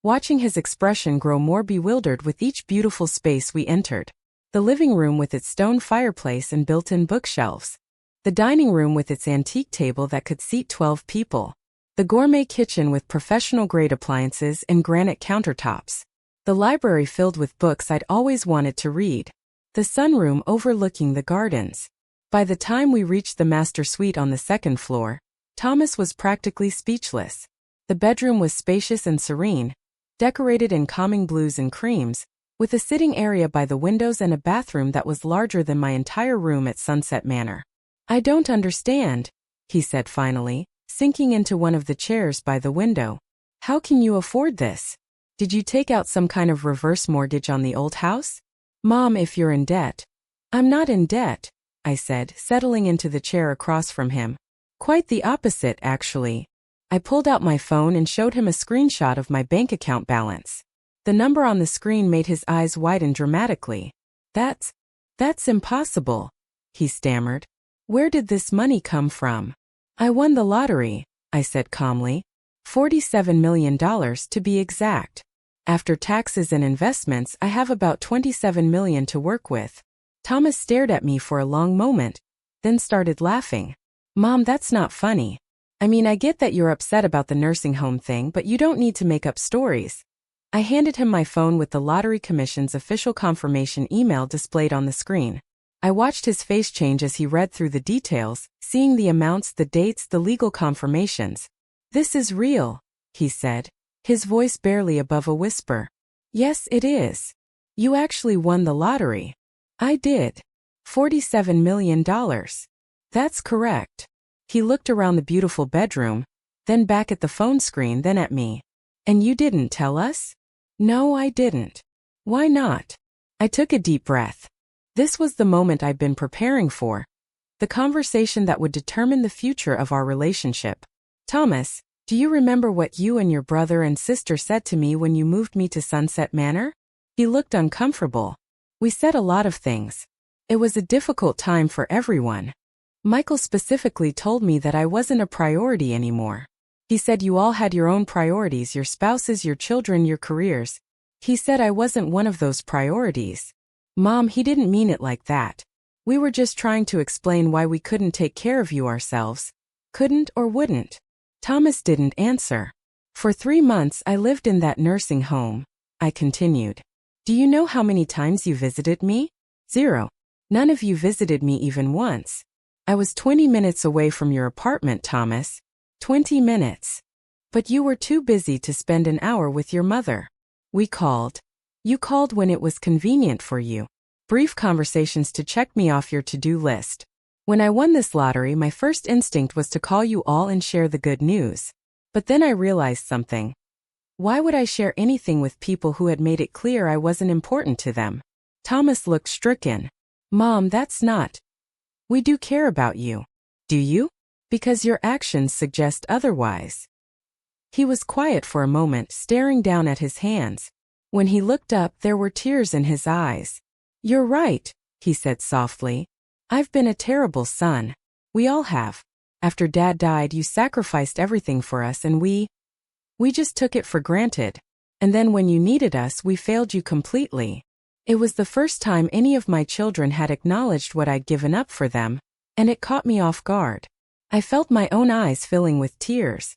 [SPEAKER 1] watching his expression grow more bewildered with each beautiful space we entered. The living room with its stone fireplace and built-in bookshelves. The dining room with its antique table that could seat 12 people. The gourmet kitchen with professional-grade appliances and granite countertops. The library filled with books I'd always wanted to read. The sunroom overlooking the gardens. By the time we reached the master suite on the second floor, Thomas was practically speechless. The bedroom was spacious and serene, decorated in calming blues and creams, with a sitting area by the windows and a bathroom that was larger than my entire room at Sunset Manor. "I don't understand," he said finally, sinking into one of the chairs by the window. "How can you afford this? Did you take out some kind of reverse mortgage on the old house?" "Mom, if you're in debt." "I'm not in debt," I said, settling into the chair across from him. "Quite the opposite, actually." I pulled out my phone and showed him a screenshot of my bank account balance. The number on the screen made his eyes widen dramatically. That's impossible," he stammered. "Where did this money come from?" "I won the lottery," I said calmly. $47 million to be exact. After taxes and investments, I have about $27 million to work with. Thomas stared at me for a long moment, then started laughing. "Mom, that's not funny. I mean, I get that you're upset about the nursing home thing, but you don't need to make up stories." I handed him my phone with the Lottery Commission's official confirmation email displayed on the screen. I watched his face change as he read through the details, seeing the amounts, the dates, the legal confirmations. "This is real," he said, his voice barely above a whisper. "Yes, it is. You actually won the lottery." "I did. $47 million. That's correct." He looked around the beautiful bedroom, then back at the phone screen, then at me. And you didn't tell us? No, I didn't. Why not? I took a deep breath. This was the moment I'd been preparing for. The conversation that would determine the future of our relationship. Thomas, do you remember what you and your brother and sister said to me when you moved me to Sunset Manor? He looked uncomfortable. We said a lot of things. It was a difficult time for everyone. Michael specifically told me that I wasn't a priority anymore. He said you all had your own priorities, your spouses, your children, your careers. He said I wasn't one of those priorities. Mom, he didn't mean it like that. We were just trying to explain why we couldn't take care of you ourselves. Couldn't or wouldn't. Thomas didn't answer. For 3 months I lived in that nursing home. I continued. Do you know how many times you visited me? 0. None of you visited me even once. I was 20 minutes away from your apartment, Thomas. 20 minutes. But you were too busy to spend an hour with your mother. We called. You called when it was convenient for you. Brief conversations to check me off your to-do list. When I won this lottery, my first instinct was to call you all and share the good news. But then I realized something. Why would I share anything with people who had made it clear I wasn't important to them? Thomas looked stricken. Mom, that's not. We do care about you. Do you? Because your actions suggest otherwise. He was quiet for a moment, staring down at his hands. When he looked up, there were tears in his eyes. You're right, he said softly. I've been a terrible son. We all have. After Dad died, you sacrificed everything for us and we just took it for granted. And then when you needed us, we failed you completely. It was the first time any of my children had acknowledged what I'd given up for them, and it caught me off guard. I felt my own eyes filling with tears.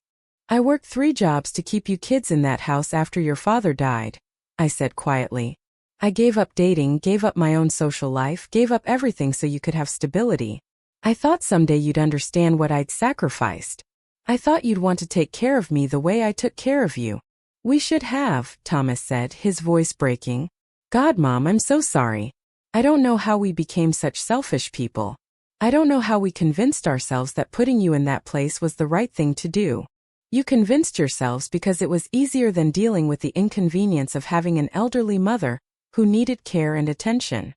[SPEAKER 1] I worked 3 jobs to keep you kids in that house after your father died, I said quietly. I gave up dating, gave up my own social life, gave up everything so you could have stability. I thought someday you'd understand what I'd sacrificed. I thought you'd want to take care of me the way I took care of you. We should have, Thomas said, his voice breaking. God, Mom, I'm so sorry. I don't know how we became such selfish people. I don't know how we convinced ourselves that putting you in that place was the right thing to do. You convinced yourselves because it was easier than dealing with the inconvenience of having an elderly mother who needed care and attention.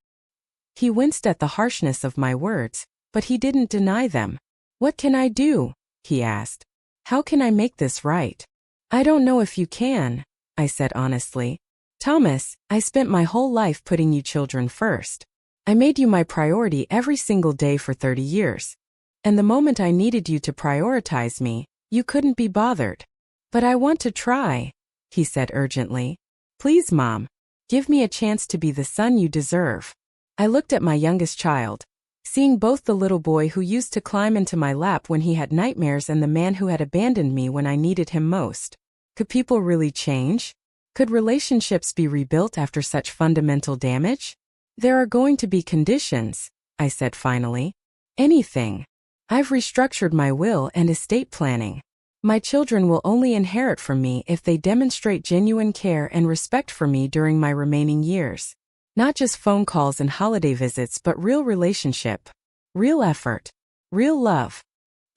[SPEAKER 1] He winced at the harshness of my words, but he didn't deny them. What can I do? He asked. How can I make this right? I don't know if you can, I said honestly. Thomas, I spent my whole life putting you children first. I made you my priority every single day for 30 years. And the moment I needed you to prioritize me, you couldn't be bothered. But I want to try, he said urgently. Please, Mom, give me a chance to be the son you deserve. I looked at my youngest child, seeing both the little boy who used to climb into my lap when he had nightmares and the man who had abandoned me when I needed him most. Could people really change? Could relationships be rebuilt after such fundamental damage? There are going to be conditions, I said finally. Anything. I've restructured my will and estate planning. My children will only inherit from me if they demonstrate genuine care and respect for me during my remaining years. Not just phone calls and holiday visits, but real relationship, real effort, real love.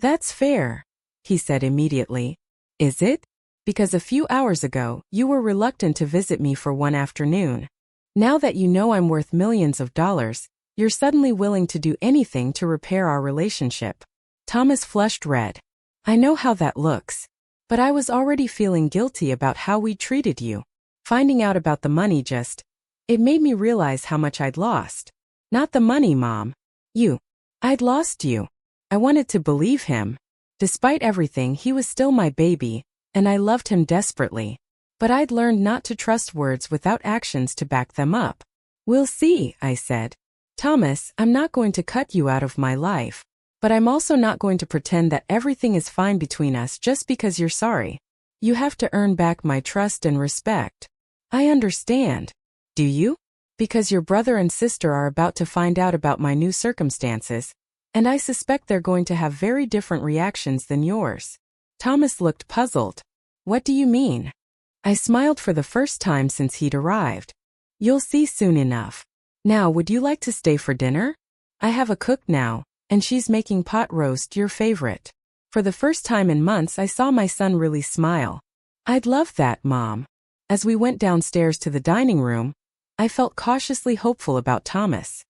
[SPEAKER 1] That's fair, he said immediately. Is it? Because a few hours ago, you were reluctant to visit me for one afternoon. Now that you know I'm worth millions of dollars, you're suddenly willing to do anything to repair our relationship. Thomas flushed red. I know how that looks. But I was already feeling guilty about how we treated you. Finding out about the money it made me realize how much I'd lost. Not the money, Mom. I'd lost you. I wanted to believe him. Despite everything, he was still my baby, and I loved him desperately. But I'd learned not to trust words without actions to back them up. We'll see, I said. Thomas, I'm not going to cut you out of my life. But I'm also not going to pretend that everything is fine between us just because you're sorry. You have to earn back my trust and respect. I understand. Do you? Because your brother and sister are about to find out about my new circumstances, and I suspect they're going to have very different reactions than yours. Thomas looked puzzled. What do you mean? I smiled for the first time since he'd arrived. You'll see soon enough. Now, would you like to stay for dinner? I have a cook now, And she's making pot roast, your favorite. For the first time in months, I saw my son really smile. I'd love that, Mom. As we went downstairs to the dining room, I felt cautiously hopeful about Thomas.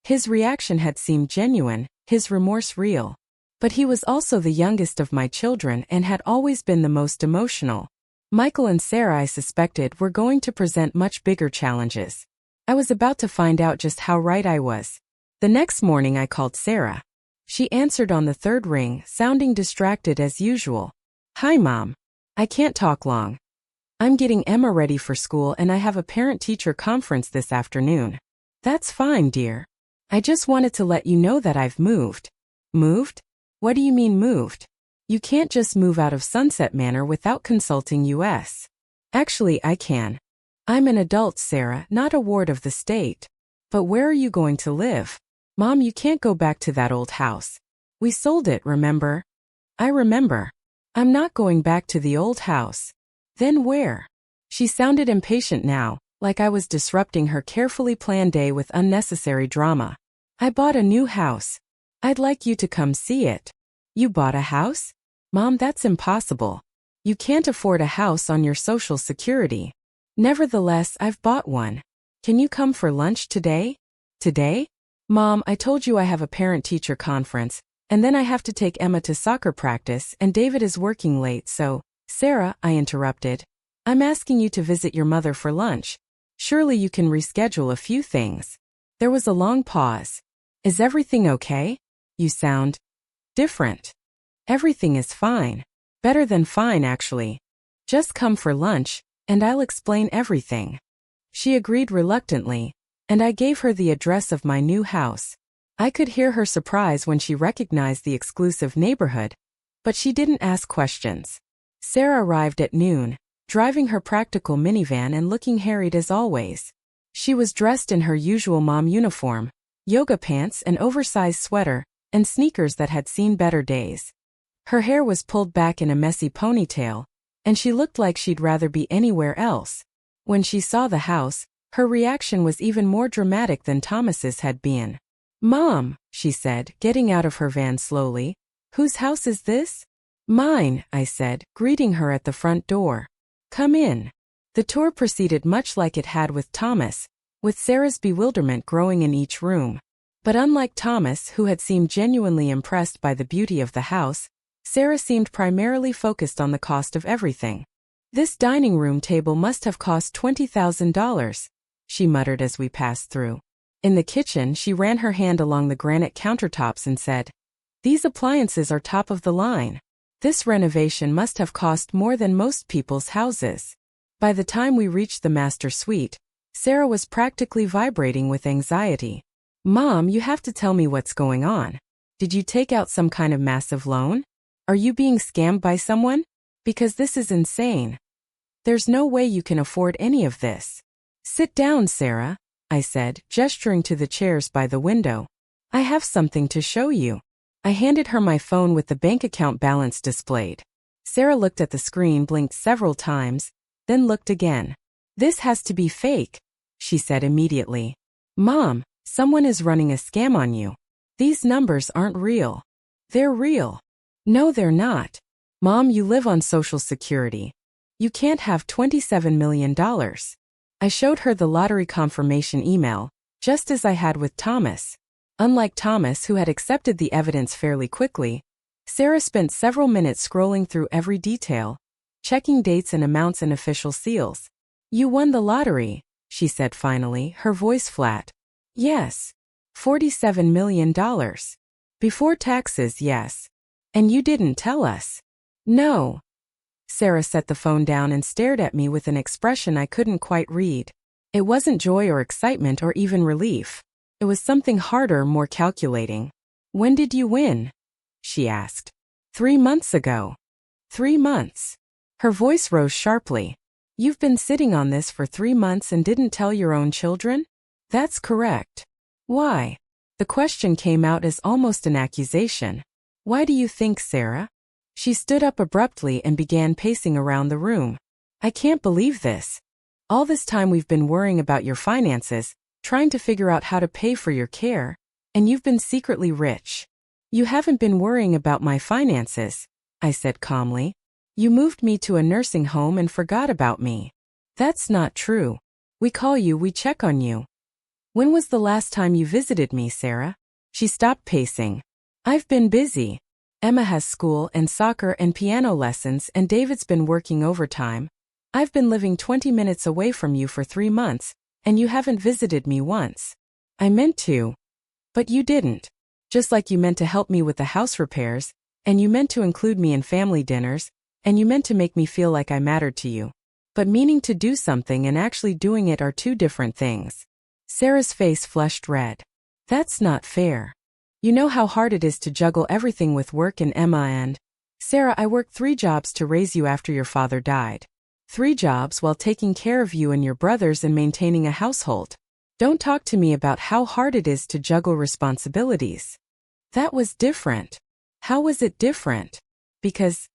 [SPEAKER 1] His reaction had seemed genuine, his remorse real. But he was also the youngest of my children and had always been the most emotional. Michael and Sarah, I suspected, were going to present much bigger challenges. I was about to find out just how right I was. The next morning I called Sarah. She answered on the third ring, sounding distracted as usual. Hi, Mom. I can't talk long. I'm getting Emma ready for school and I have a parent-teacher conference this afternoon. That's fine, dear. I just wanted to let you know that I've moved. Moved? What do you mean moved? You can't just move out of Sunset Manor without consulting us. Actually, I can. I'm an adult, Sarah, not a ward of the state. But where are you going to live? Mom, you can't go back to that old house. We sold it, remember? I remember. I'm not going back to the old house. Then where? She sounded impatient now, like I was disrupting her carefully planned day with unnecessary drama. I bought a new house. I'd like you to come see it. You bought a house? Mom, that's impossible. You can't afford a house on your Social Security. Nevertheless, I've bought one. Can you come for lunch today? Today? Mom, I told you I have a parent-teacher conference, and then I have to take Emma to soccer practice and David is working late, so… Sarah, I interrupted. I'm asking you to visit your mother for lunch. Surely you can reschedule a few things. There was a long pause. Is everything okay? You sound different. Everything is fine. Better than fine, actually. Just come for lunch, and I'll explain everything. She agreed reluctantly, and I gave her the address of my new house. I could hear her surprise when she recognized the exclusive neighborhood, but she didn't ask questions. Sarah arrived at noon, driving her practical minivan and looking harried as always. She was dressed in her usual mom uniform, yoga pants, an oversized sweater, and sneakers that had seen better days. Her hair was pulled back in a messy ponytail, and she looked like she'd rather be anywhere else. When she saw the house, her reaction was even more dramatic than Thomas's had been. Mom, she said, getting out of her van slowly. Whose house is this? Mine, I said, greeting her at the front door. Come in. The tour proceeded much like it had with Thomas, with Sarah's bewilderment growing in each room. But unlike Thomas, who had seemed genuinely impressed by the beauty of the house, Sarah seemed primarily focused on the cost of everything. This dining room table must have cost $20,000, she muttered as we passed through. In the kitchen, she ran her hand along the granite countertops and said, These appliances are top of the line. This renovation must have cost more than most people's houses. By the time we reached the master suite, Sarah was practically vibrating with anxiety. Mom, you have to tell me what's going on. Did you take out some kind of massive loan? Are you being scammed by someone? Because this is insane. There's no way you can afford any of this. Sit down, Sarah, I said, gesturing to the chairs by the window. I have something to show you. I handed her my phone with the bank account balance displayed. Sarah looked at the screen, blinked several times, then looked again. This has to be fake, she said immediately. Mom, someone is running a scam on you. These numbers aren't real. They're real. No, they're not. Mom, you live on Social Security. You can't have $27 million. I showed her the lottery confirmation email, just as I had with Thomas. Unlike Thomas, who had accepted the evidence fairly quickly, Sarah spent several minutes scrolling through every detail, checking dates and amounts and official seals. You won the lottery, she said finally, her voice flat. Yes. $47 million. Before taxes, yes. And you didn't tell us. No. Sarah set the phone down and stared at me with an expression I couldn't quite read. It wasn't joy or excitement or even relief. It was something harder, more calculating. When did you win? She asked. 3 months ago. 3 months. Her voice rose sharply. You've been sitting on this for 3 months and didn't tell your own children? That's correct. Why? The question came out as almost an accusation. Why do you think, Sarah? She stood up abruptly and began pacing around the room. I can't believe this. All this time we've been worrying about your finances, trying to figure out how to pay for your care, And you've been secretly rich. You haven't been worrying about my finances, I said calmly. You moved me to a nursing home and forgot about me. That's not true. We call you, we check on you. When was the last time you visited me, Sarah? She stopped pacing. I've been busy. Emma has school and soccer and piano lessons, and David's been working overtime. I've been living 20 minutes away from you for 3 months, and you haven't visited me once. I meant to. But you didn't. Just like you meant to help me with the house repairs, and you meant to include me in family dinners, and you meant to make me feel like I mattered to you. But meaning to do something and actually doing it are two different things. Sarah's face flushed red. That's not fair. You know how hard it is to juggle everything with work and Emma and… Sarah, I worked 3 jobs to raise you after your father died. 3 jobs while taking care of you and your brothers and maintaining a household. Don't talk to me about how hard it is to juggle responsibilities. That was different. How was it different? Because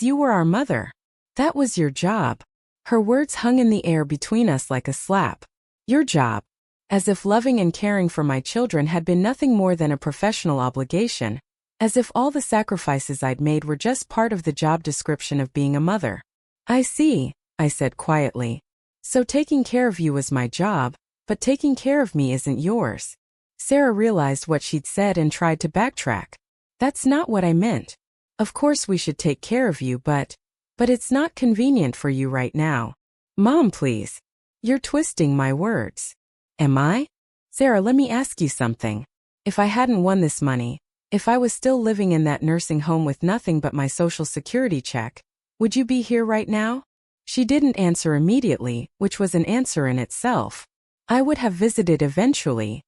[SPEAKER 1] you were our mother. That was your job. Her words hung in the air between us like a slap. Your job. As if loving and caring for my children had been nothing more than a professional obligation. As if all the sacrifices I'd made were just part of the job description of being a mother. I see, I said quietly. So taking care of you was my job, but taking care of me isn't yours. Sarah realized what she'd said and tried to backtrack. That's not what I meant. Of course we should take care of you, but it's not convenient for you right now. Mom, please. You're twisting my words. Am I? Sarah, let me ask you something. If I hadn't won this money, if I was still living in that nursing home with nothing but my Social Security check, would you be here right now? She didn't answer immediately, which was an answer in itself. I would have visited eventually,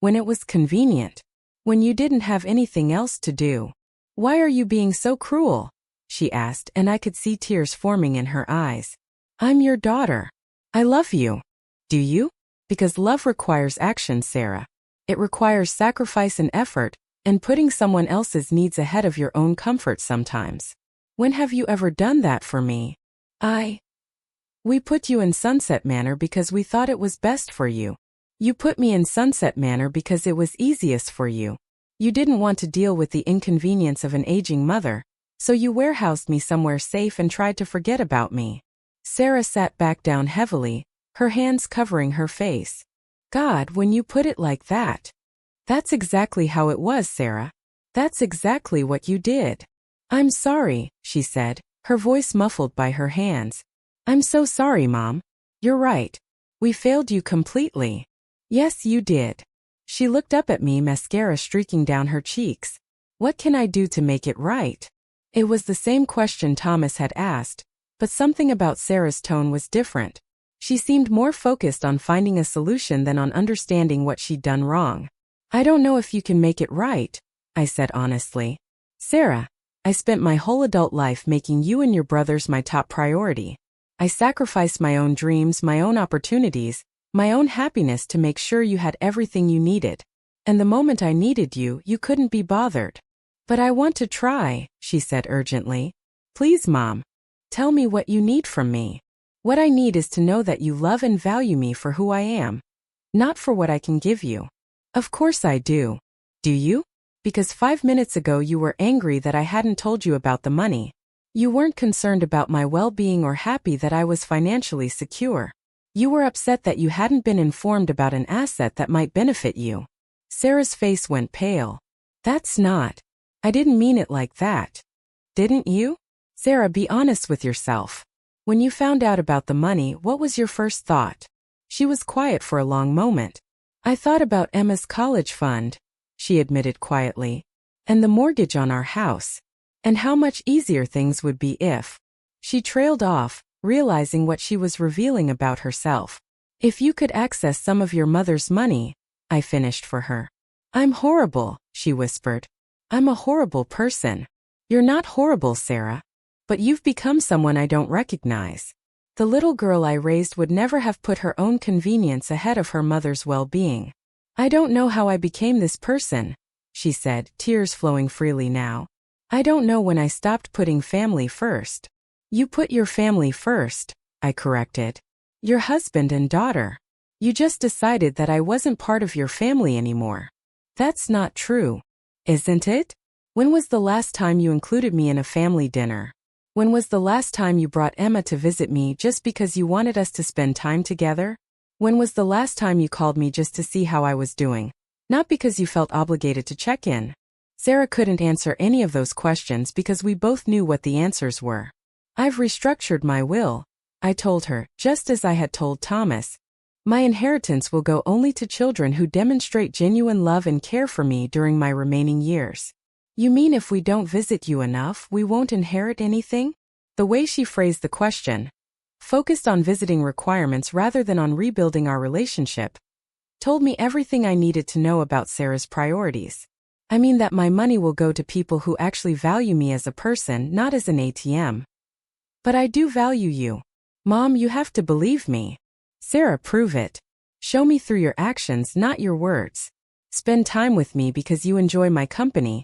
[SPEAKER 1] when it was convenient, when you didn't have anything else to do. Why are you being so cruel? She asked, and I could see tears forming in her eyes. I'm your daughter. I love you. Do you? Because love requires action, Sarah. It requires sacrifice and effort, and putting someone else's needs ahead of your own comfort sometimes. When have you ever done that for me? We put you in Sunset Manor because we thought it was best for you. You put me in Sunset Manor because it was easiest for you. You didn't want to deal with the inconvenience of an aging mother, so you warehoused me somewhere safe and tried to forget about me. Sarah sat back down heavily, her hands covering her face. God, when you put it like that. That's exactly how it was, Sarah. That's exactly what you did. I'm sorry, she said, her voice muffled by her hands. I'm so sorry, Mom. You're right. We failed you completely. Yes, you did. She looked up at me, mascara streaking down her cheeks. What can I do to make it right? It was the same question Thomas had asked, but something about Sarah's tone was different. She seemed more focused on finding a solution than on understanding what she'd done wrong. I don't know if you can make it right, I said honestly. Sarah, I spent my whole adult life making you and your brothers my top priority. I sacrificed my own dreams, my own opportunities, my own happiness to make sure you had everything you needed. And the moment I needed you, you couldn't be bothered. But I want to try, she said urgently. Please, Mom. Tell me what you need from me. What I need is to know that you love and value me for who I am. Not for what I can give you. Of course I do. Do you? Because 5 minutes ago you were angry that I hadn't told you about the money. You weren't concerned about my well-being or happy that I was financially secure. You were upset that you hadn't been informed about an asset that might benefit you. Sarah's face went pale. That's not. I didn't mean it like that. Didn't you? Sarah, be honest with yourself. When you found out about the money, what was your first thought? She was quiet for a long moment. I thought about Emma's college fund, she admitted quietly, and the mortgage on our house, and how much easier things would be if… She trailed off, realizing what she was revealing about herself. If you could access some of your mother's money, I finished for her. I'm horrible, she whispered. I'm a horrible person. You're not horrible, Sarah. But you've become someone I don't recognize. The little girl I raised would never have put her own convenience ahead of her mother's well-being. I don't know how I became this person, she said, tears flowing freely now. I don't know when I stopped putting family first. You put your family first, I corrected. Your husband and daughter. You just decided that I wasn't part of your family anymore. That's not true, isn't it? When was the last time you included me in a family dinner? When was the last time you brought Emma to visit me just because you wanted us to spend time together? When was the last time you called me just to see how I was doing, not because you felt obligated to check in? Sarah couldn't answer any of those questions because we both knew what the answers were. I've restructured my will, I told her, just as I had told Thomas. My inheritance will go only to children who demonstrate genuine love and care for me during my remaining years. You mean if we don't visit you enough, we won't inherit anything? The way she phrased the question, focused on visiting requirements rather than on rebuilding our relationship, told me everything I needed to know about Sarah's priorities. I mean that my money will go to people who actually value me as a person, not as an ATM. But I do value you. Mom, you have to believe me. Sarah, prove it. Show me through your actions, not your words. Spend time with me because you enjoy my company,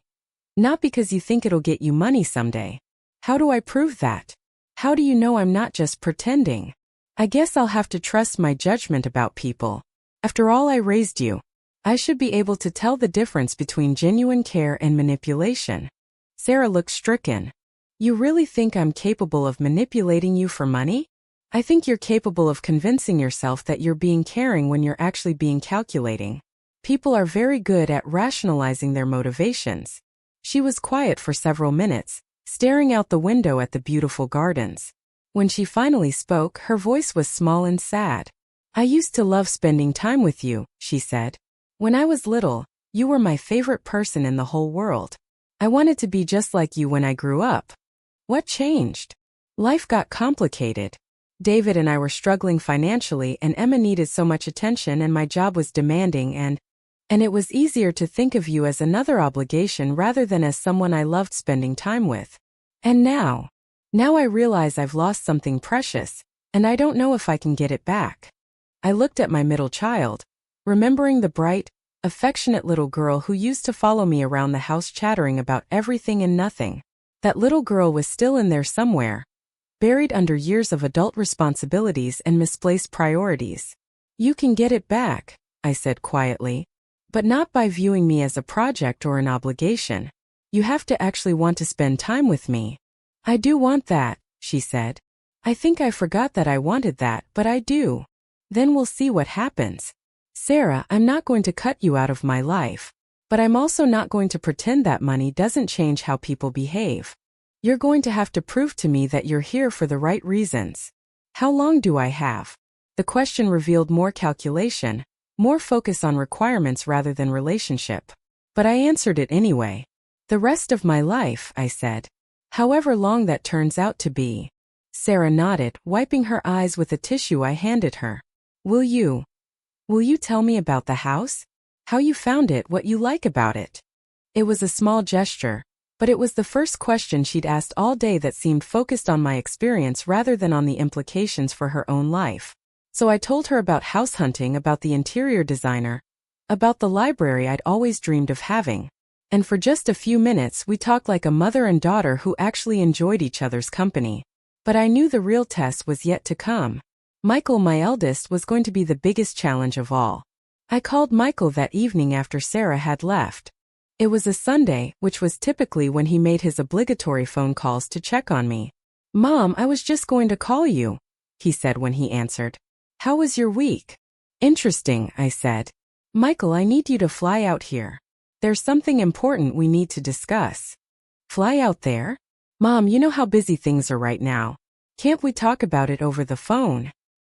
[SPEAKER 1] not because you think it'll get you money someday. How do I prove that? How do you know I'm not just pretending? I guess I'll have to trust my judgment about people. After all, I raised you. I should be able to tell the difference between genuine care and manipulation. Sarah looked stricken. You really think I'm capable of manipulating you for money? I think you're capable of convincing yourself that you're being caring when you're actually being calculating. People are very good at rationalizing their motivations. She was quiet for several minutes, staring out the window at the beautiful gardens. When she finally spoke, her voice was small and sad. I used to love spending time with you, she said. When I was little, you were my favorite person in the whole world. I wanted to be just like you when I grew up. What changed? Life got complicated. David and I were struggling financially, and Emma needed so much attention, and my job was demanding, and it was easier to think of you as another obligation rather than as someone I loved spending time with. And now I realize I've lost something precious, and I don't know if I can get it back. I looked at my middle child, remembering the bright, affectionate little girl who used to follow me around the house chattering about everything and nothing. That little girl was still in there somewhere, buried under years of adult responsibilities and misplaced priorities. You can get it back, I said quietly. But not by viewing me as a project or an obligation. You have to actually want to spend time with me. I do want that, she said. I think I forgot that I wanted that, but I do. Then we'll see what happens. Sarah, I'm not going to cut you out of my life. But I'm also not going to pretend that money doesn't change how people behave. You're going to have to prove to me that you're here for the right reasons. How long do I have? The question revealed more calculation, more focus on requirements rather than relationship. But I answered it anyway. The rest of my life, I said. However long that turns out to be. Sarah nodded, wiping her eyes with a tissue I handed her. Will you tell me about the house? How you found it, what you like about it? It was a small gesture, but it was the first question she'd asked all day that seemed focused on my experience rather than on the implications for her own life. So I told her about house hunting, about the interior designer, about the library I'd always dreamed of having. And for just a few minutes we talked like a mother and daughter who actually enjoyed each other's company. But I knew the real test was yet to come. Michael, my eldest, was going to be the biggest challenge of all. I called Michael that evening after Sarah had left. It was a Sunday, which was typically when he made his obligatory phone calls to check on me. Mom, I was just going to call you, he said when he answered. How was your week? Interesting, I said. Michael, I need you to fly out here. There's something important we need to discuss. Fly out there? Mom, you know how busy things are right now. Can't we talk about it over the phone?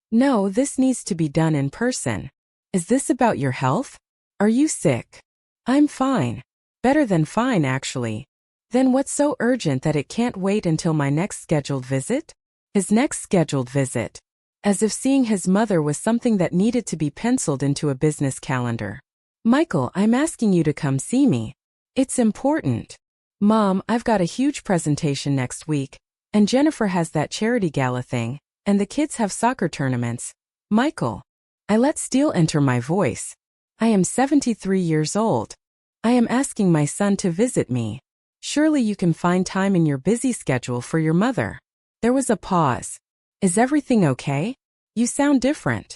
[SPEAKER 1] No, this needs to be done in person. Is this about your health? Are you sick? I'm fine. Better than fine, actually. Then what's so urgent that it can't wait until my next scheduled visit? His next scheduled visit. As if seeing his mother was something that needed to be penciled into a business calendar. Michael, I'm asking you to come see me. It's important. Mom, I've got a huge presentation next week, and Jennifer has that charity gala thing, and the kids have soccer tournaments. Michael. I let steel enter my voice. I am 73 years old. I am asking my son to visit me. Surely you can find time in your busy schedule for your mother. There was a pause. Is everything okay? You sound different.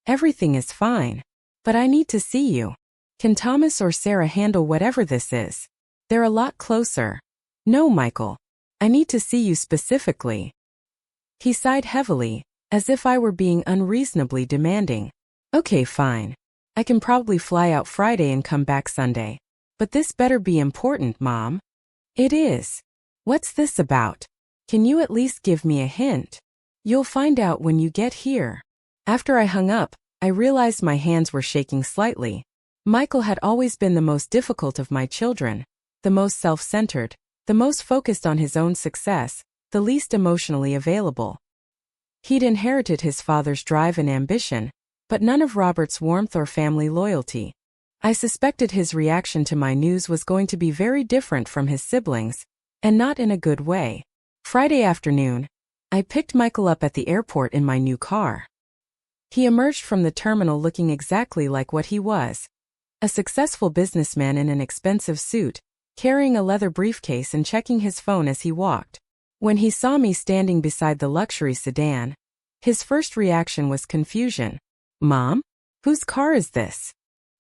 [SPEAKER 1] Everything is fine. But I need to see you. Can Thomas or Sarah handle whatever this is? They're a lot closer. No, Michael. I need to see you specifically. He sighed heavily, as if I were being unreasonably demanding. Okay, fine. I can probably fly out Friday and come back Sunday. But this better be important, Mom. It is. What's this about? Can you at least give me a hint? You'll find out when you get here. After I hung up, I realized my hands were shaking slightly. Michael had always been the most difficult of my children, the most self-centered, the most focused on his own success, the least emotionally available. He'd inherited his father's drive and ambition, but none of Robert's warmth or family loyalty. I suspected his reaction to my news was going to be very different from his siblings, and not in a good way. Friday afternoon, I picked Michael up at the airport in my new car. He emerged from the terminal looking exactly like what he was. A successful businessman in an expensive suit, carrying a leather briefcase and checking his phone as he walked. When he saw me standing beside the luxury sedan, his first reaction was confusion. Mom? Whose car is this?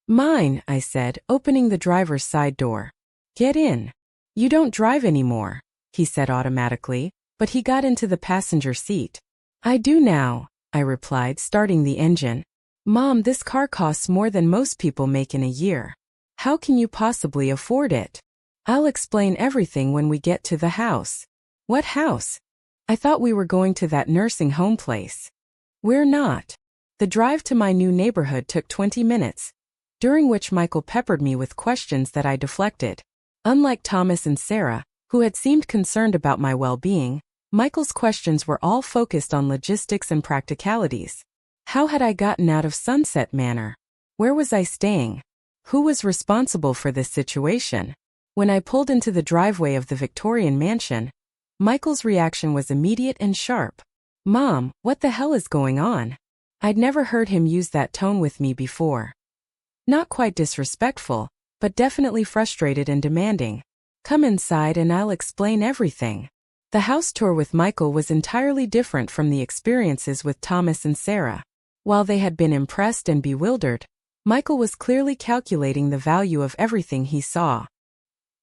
[SPEAKER 1] Mine, I said, opening the driver's side door. Get in. You don't drive anymore, he said automatically, but he got into the passenger seat. I do now, I replied, starting the engine. Mom, this car costs more than most people make in a year. How can you possibly afford it? I'll explain everything when we get to the house. What house? I thought we were going to that nursing home place. We're not. The drive to my new neighborhood took 20 minutes, during which Michael peppered me with questions that I deflected. Unlike Thomas and Sarah, who had seemed concerned about my well-being, Michael's questions were all focused on logistics and practicalities. How had I gotten out of Sunset Manor? Where was I staying? Who was responsible for this situation? When I pulled into the driveway of the Victorian mansion, Michael's reaction was immediate and sharp. Mom, what the hell is going on? I'd never heard him use that tone with me before. Not quite disrespectful, but definitely frustrated and demanding. Come inside and I'll explain everything. The house tour with Michael was entirely different from the experiences with Thomas and Sarah. While they had been impressed and bewildered, Michael was clearly calculating the value of everything he saw.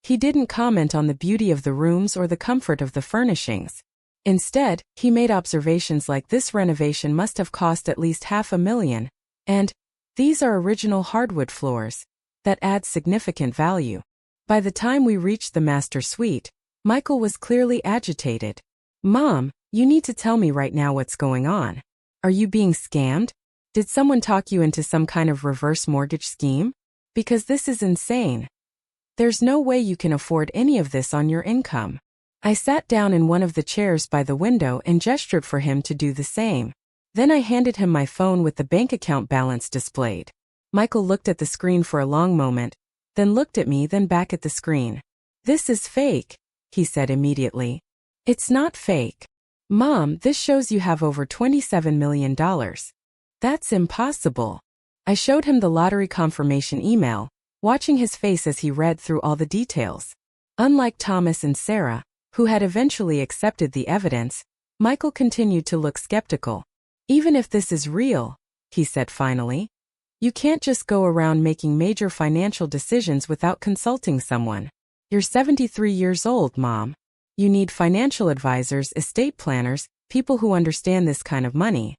[SPEAKER 1] He didn't comment on the beauty of the rooms or the comfort of the furnishings. Instead, he made observations like this renovation must have cost at least $500,000, and these are original hardwood floors. That adds significant value. By the time we reached the master suite, Michael was clearly agitated. Mom, you need to tell me right now what's going on. Are you being scammed? Did someone talk you into some kind of reverse mortgage scheme? Because this is insane. There's no way you can afford any of this on your income. I sat down in one of the chairs by the window and gestured for him to do the same. Then I handed him my phone with the bank account balance displayed. Michael looked at the screen for a long moment, then looked at me, then back at the screen. This is fake, he said immediately. It's not fake. Mom, this shows you have over $27 million. That's impossible. I showed him the lottery confirmation email, watching his face as he read through all the details. Unlike Thomas and Sarah, who had eventually accepted the evidence, Michael continued to look skeptical. Even if this is real, he said finally, you can't just go around making major financial decisions without consulting someone. You're 73 years old, Mom. You need financial advisors, estate planners, people who understand this kind of money.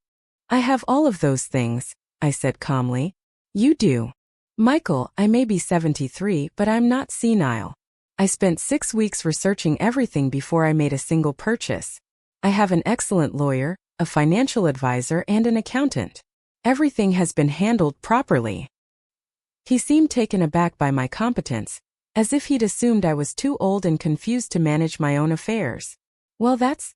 [SPEAKER 1] I have all of those things, I said calmly. You do. Michael, I may be 73, but I'm not senile. I spent 6 weeks researching everything before I made a single purchase. I have an excellent lawyer, a financial advisor, and an accountant. Everything has been handled properly. He seemed taken aback by my competence, as if he'd assumed I was too old and confused to manage my own affairs. Well, that's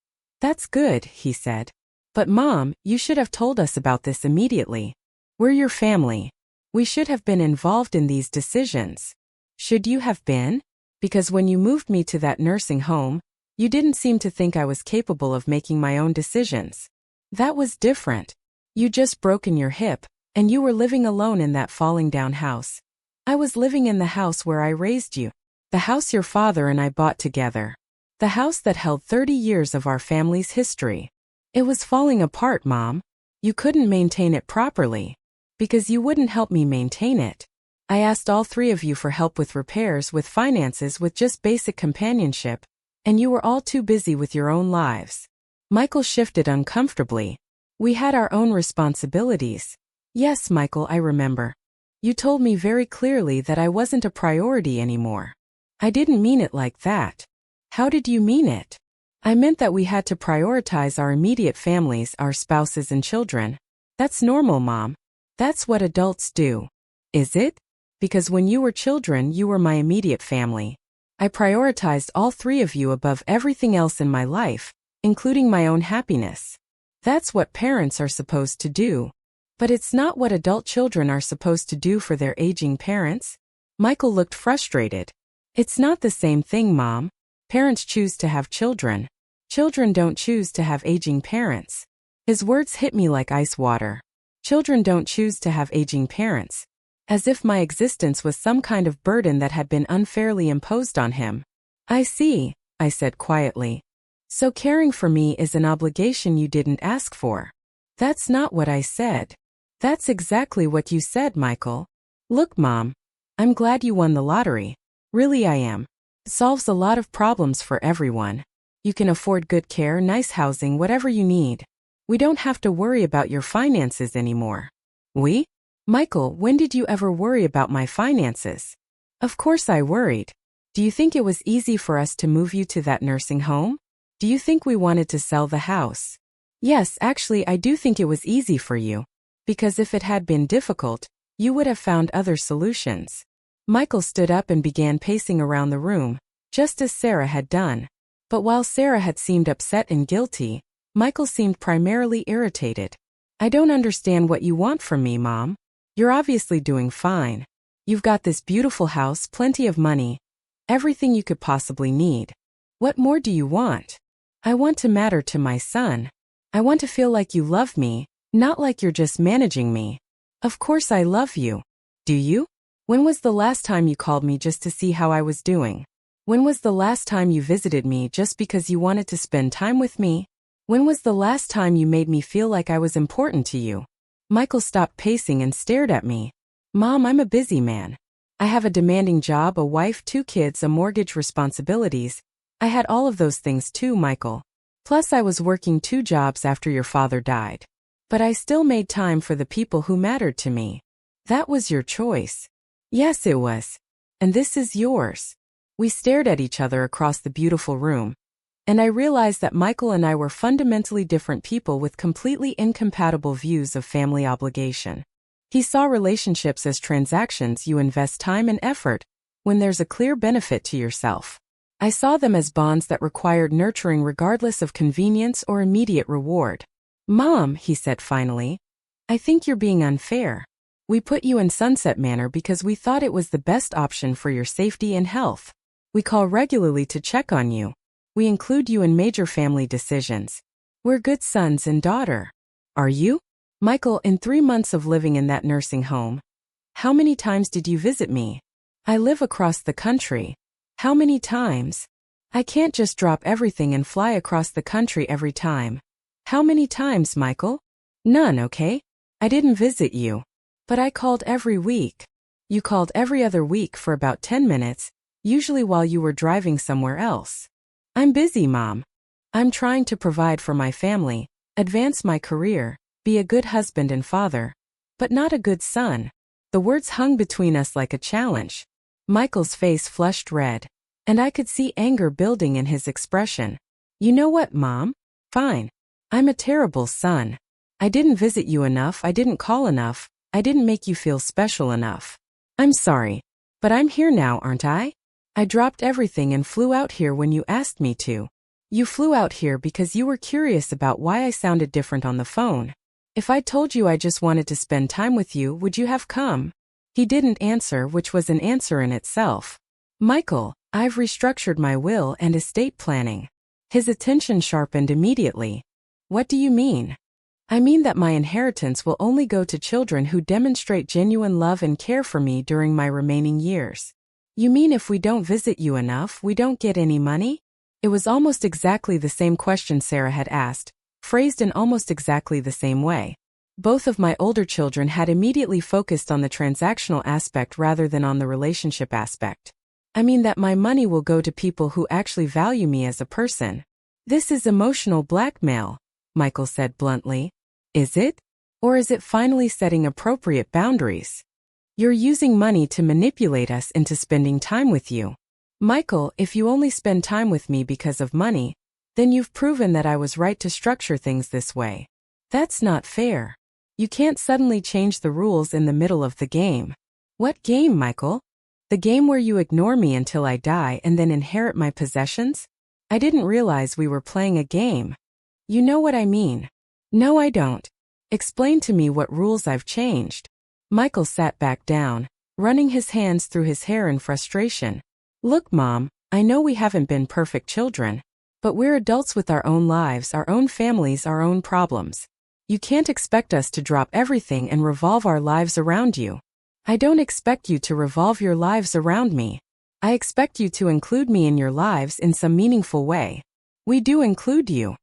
[SPEAKER 1] good, he said. But Mom, you should have told us about this immediately. We're your family. We should have been involved in these decisions. Should you have been? Because when you moved me to that nursing home, you didn't seem to think I was capable of making my own decisions. That was different. You just broken your hip, and you were living alone in that falling down house. I was living in the house where I raised you, the house your father and I bought together, the house that held 30 years of our family's history. It was falling apart, Mom. You couldn't maintain it properly. Because you wouldn't help me maintain it. I asked all three of you for help with repairs, with finances, with just basic companionship, and you were all too busy with your own lives. Michael shifted uncomfortably. We had our own responsibilities. Yes, Michael, I remember. You told me very clearly that I wasn't a priority anymore. I didn't mean it like that. How did you mean it? I meant that we had to prioritize our immediate families, our spouses and children. That's normal, Mom. That's what adults do. Is it? Because when you were children, you were my immediate family. I prioritized all three of you above everything else in my life, including my own happiness. That's what parents are supposed to do. But it's not what adult children are supposed to do for their aging parents. Michael looked frustrated. It's not the same thing, Mom. Parents choose to have children. Children don't choose to have aging parents. His words hit me like ice water. Children don't choose to have aging parents. As if my existence was some kind of burden that had been unfairly imposed on him. I see, I said quietly. So caring for me is an obligation you didn't ask for. That's not what I said. That's exactly what you said, Michael. Look, Mom. I'm glad you won the lottery. Really, I am. It solves a lot of problems for everyone. You can afford good care, nice housing, whatever you need. We don't have to worry about your finances anymore. We? Michael, when did you ever worry about my finances? Of course I worried. Do you think it was easy for us to move you to that nursing home? Do you think we wanted to sell the house? Yes, actually I do think it was easy for you. Because if it had been difficult, you would have found other solutions. Michael stood up and began pacing around the room, just as Sarah had done. But while Sarah had seemed upset and guilty, Michael seemed primarily irritated. I don't understand what you want from me, Mom. You're obviously doing fine. You've got this beautiful house, plenty of money, everything you could possibly need. What more do you want? I want to matter to my son. I want to feel like you love me, not like you're just managing me. Of course I love you. Do you? When was the last time you called me just to see how I was doing? When was the last time you visited me just because you wanted to spend time with me? When was the last time you made me feel like I was important to you? Michael stopped pacing and stared at me. Mom, I'm a busy man. I have a demanding job, a wife, 2 kids, a mortgage, responsibilities. I had all of those things too, Michael. Plus I was working 2 jobs after your father died. But I still made time for the people who mattered to me. That was your choice. Yes, it was. And this is yours. We stared at each other across the beautiful room. And I realized that Michael and I were fundamentally different people with completely incompatible views of family obligation. He saw relationships as transactions you invest time and effort when there's a clear benefit to yourself. I saw them as bonds that required nurturing regardless of convenience or immediate reward. Mom, he said finally, I think you're being unfair. We put you in Sunset Manor because we thought it was the best option for your safety and health. We call regularly to check on you. We include you in major family decisions. We're good sons and daughter. Are you? Michael, in 3 months of living in that nursing home, how many times did you visit me? I live across the country. How many times? I can't just drop everything and fly across the country every time. How many times, Michael? None, okay? I didn't visit you. But I called every week. You called every other week for about 10 minutes, usually while you were driving somewhere else. I'm busy, Mom. I'm trying to provide for my family, advance my career, be a good husband and father, but not a good son. The words hung between us like a challenge. Michael's face flushed red, and I could see anger building in his expression. You know what, Mom? Fine. I'm a terrible son. I didn't visit you enough, I didn't call enough, I didn't make you feel special enough. I'm sorry, but I'm here now, aren't I? I dropped everything and flew out here when you asked me to. You flew out here because you were curious about why I sounded different on the phone. If I told you I just wanted to spend time with you, would you have come? He didn't answer, which was an answer in itself. Michael, I've restructured my will and estate planning. His attention sharpened immediately. What do you mean? I mean that my inheritance will only go to children who demonstrate genuine love and care for me during my remaining years. You mean if we don't visit you enough, we don't get any money? It was almost exactly the same question Sarah had asked, phrased in almost exactly the same way. Both of my older children had immediately focused on the transactional aspect rather than on the relationship aspect. I mean that my money will go to people who actually value me as a person. This is emotional blackmail, Michael said bluntly. Is it? Or is it finally setting appropriate boundaries? You're using money to manipulate us into spending time with you. Michael, if you only spend time with me because of money, then you've proven that I was right to structure things this way. That's not fair. You can't suddenly change the rules in the middle of the game. What game, Michael? The game where you ignore me until I die and then inherit my possessions? I didn't realize we were playing a game. You know what I mean. No, I don't. Explain to me what rules I've changed. Michael sat back down, running his hands through his hair in frustration. Look, Mom, I know we haven't been perfect children, but we're adults with our own lives, our own families, our own problems. You can't expect us to drop everything and revolve our lives around you. I don't expect you to revolve your lives around me. I expect you to include me in your lives in some meaningful way. We do include you.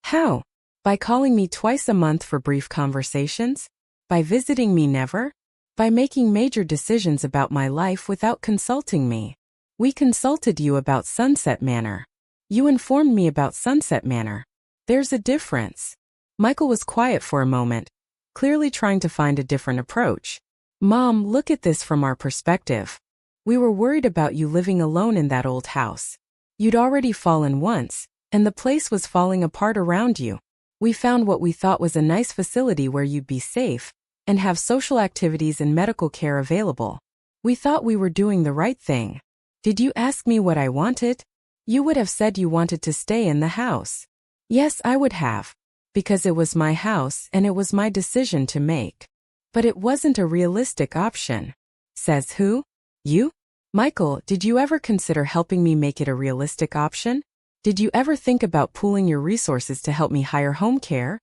[SPEAKER 1] How? By calling me twice a month for brief conversations? By visiting me never? By making major decisions about my life without consulting me? We consulted you about Sunset Manor. You informed me about Sunset Manor. There's a difference. Michael was quiet for a moment, clearly trying to find a different approach. Mom, look at this from our perspective. We were worried about you living alone in that old house. You'd already fallen once, and the place was falling apart around you. We found what we thought was a nice facility where you'd be safe and have social activities and medical care available. We thought we were doing the right thing. Did you ask me what I wanted? You would have said you wanted to stay in the house. Yes, I would have, because it was my house and it was my decision to make. But it wasn't a realistic option. Says who? You? Michael, did you ever consider helping me make it a realistic option? Did you ever think about pooling your resources to help me hire home care?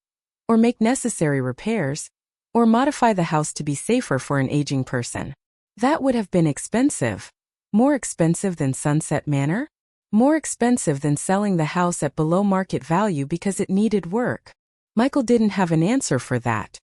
[SPEAKER 1] Or make necessary repairs? Or modify the house to be safer for an aging person? That would have been expensive. More expensive than Sunset Manor? More expensive than selling the house at below market value because it needed work. Michael didn't have an answer for that.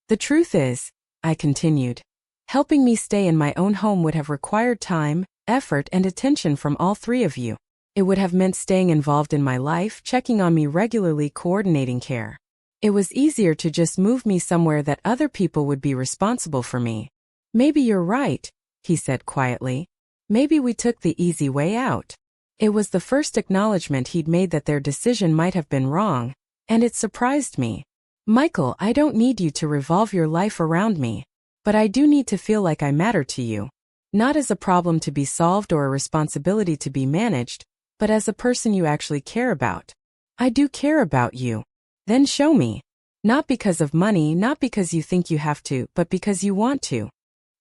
[SPEAKER 1] The truth is, I continued, helping me stay in my own home would have required time, effort, and attention from all three of you. It would have meant staying involved in my life, checking on me regularly, coordinating care. It was easier to just move me somewhere that other people would be responsible for me. Maybe you're right, he said quietly. Maybe we took the easy way out. It was the first acknowledgement he'd made that their decision might have been wrong, and it surprised me. Michael, I don't need you to revolve your life around me, but I do need to feel like I matter to you. Not as a problem to be solved or a responsibility to be managed, but as a person you actually care about. I do care about you. Then show me. Not because of money, not because you think you have to, but because you want to.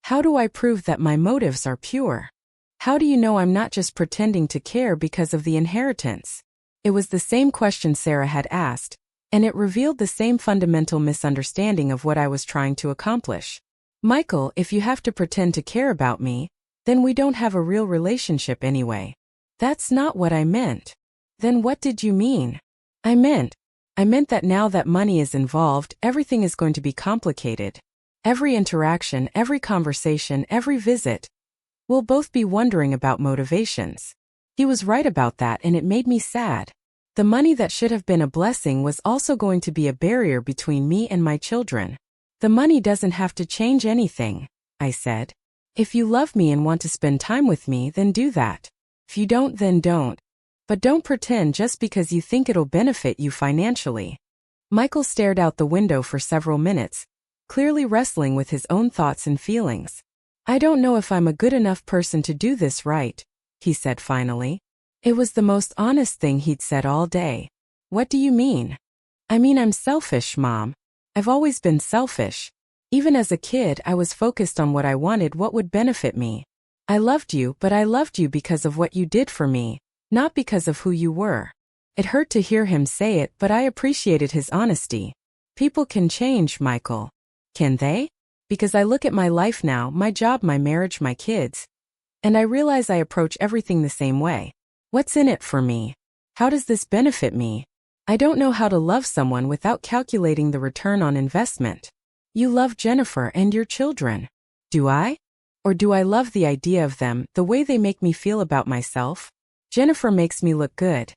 [SPEAKER 1] How do I prove that my motives are pure? How do you know I'm not just pretending to care because of the inheritance? It was the same question Sarah had asked, and it revealed the same fundamental misunderstanding of what I was trying to accomplish. Michael, if you have to pretend to care about me, then we don't have a real relationship anyway. That's not what I meant. Then what did you mean? I meant that now that money is involved, everything is going to be complicated. Every interaction, every conversation, every visit. We'll both be wondering about motivations. He was right about that, and it made me sad. The money that should have been a blessing was also going to be a barrier between me and my children. The money doesn't have to change anything, I said. If you love me and want to spend time with me, then do that. If you don't, then don't. But don't pretend just because you think it'll benefit you financially. Michael stared out the window for several minutes, clearly wrestling with his own thoughts and feelings. I don't know if I'm a good enough person to do this right, he said finally. It was the most honest thing he'd said all day. What do you mean? I mean I'm selfish, Mom. I've always been selfish. Even as a kid, I was focused on what I wanted, what would benefit me. I loved you, but I loved you because of what you did for me, not because of who you were. It hurt to hear him say it, but I appreciated his honesty. People can change, Michael. Can they? Because I look at my life now, my job, my marriage, my kids, and I realize I approach everything the same way. What's in it for me? How does this benefit me? I don't know how to love someone without calculating the return on investment. You love Jennifer and your children. Do I? Or do I love the idea of them, the way they make me feel about myself? Jennifer makes me look good.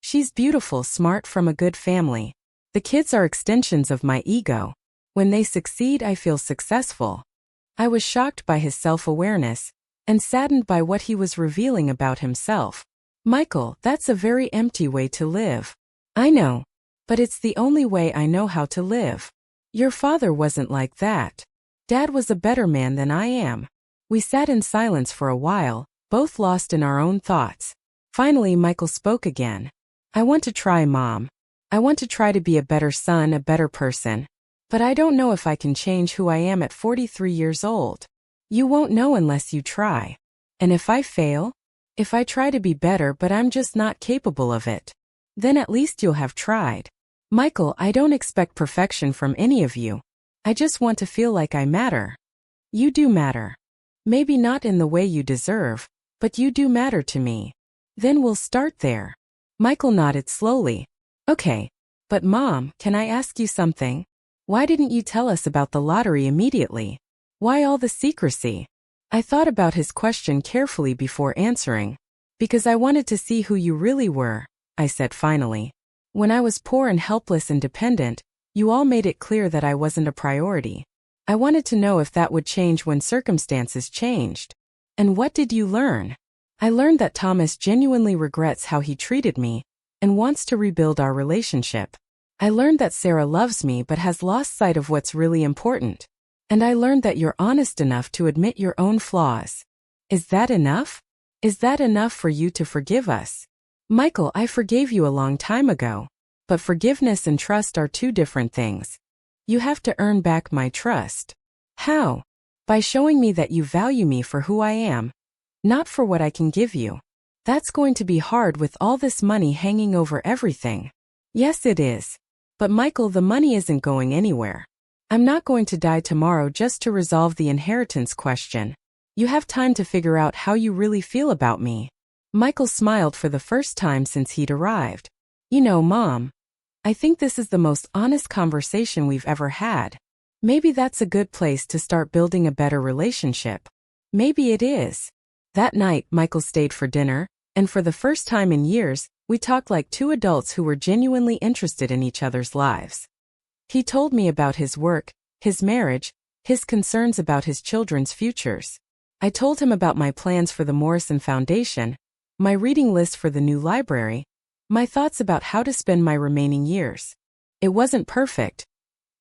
[SPEAKER 1] She's beautiful, smart, from a good family. The kids are extensions of my ego. When they succeed, I feel successful. I was shocked by his self-awareness and saddened by what he was revealing about himself. Michael, that's a very empty way to live. I know. But it's the only way I know how to live. Your father wasn't like that. Dad was a better man than I am. We sat in silence for a while, both lost in our own thoughts. Finally, Michael spoke again. I want to try, Mom. I want to try to be a better son, a better person. But I don't know if I can change who I am at 43 years old. You won't know unless you try. And if I fail? If I try to be better but I'm just not capable of it? Then at least you'll have tried. Michael, I don't expect perfection from any of you. I just want to feel like I matter. You do matter. Maybe not in the way you deserve, but you do matter to me. Then we'll start there. Michael nodded slowly. Okay. But Mom, can I ask you something? Why didn't you tell us about the lottery immediately? Why all the secrecy? I thought about his question carefully before answering. Because I wanted to see who you really were, I said finally. When I was poor and helpless and dependent, you all made it clear that I wasn't a priority. I wanted to know if that would change when circumstances changed. And what did you learn? I learned that Thomas genuinely regrets how he treated me and wants to rebuild our relationship. I learned that Sarah loves me but has lost sight of what's really important. And I learned that you're honest enough to admit your own flaws. Is that enough? Is that enough for you to forgive us? Michael, I forgave you a long time ago. But forgiveness and trust are two different things. You have to earn back my trust. How? By showing me that you value me for who I am, not for what I can give you. That's going to be hard with all this money hanging over everything. Yes, it is. But Michael, the money isn't going anywhere. I'm not going to die tomorrow just to resolve the inheritance question. You have time to figure out how you really feel about me. Michael smiled for the first time since he'd arrived. You know, Mom, I think this is the most honest conversation we've ever had. Maybe that's a good place to start building a better relationship. Maybe it is. That night, Michael stayed for dinner, and for the first time in years, we talked like two adults who were genuinely interested in each other's lives. He told me about his work, his marriage, his concerns about his children's futures. I told him about my plans for the Morrison Foundation, my reading list for the new library, my thoughts about how to spend my remaining years. It wasn't perfect.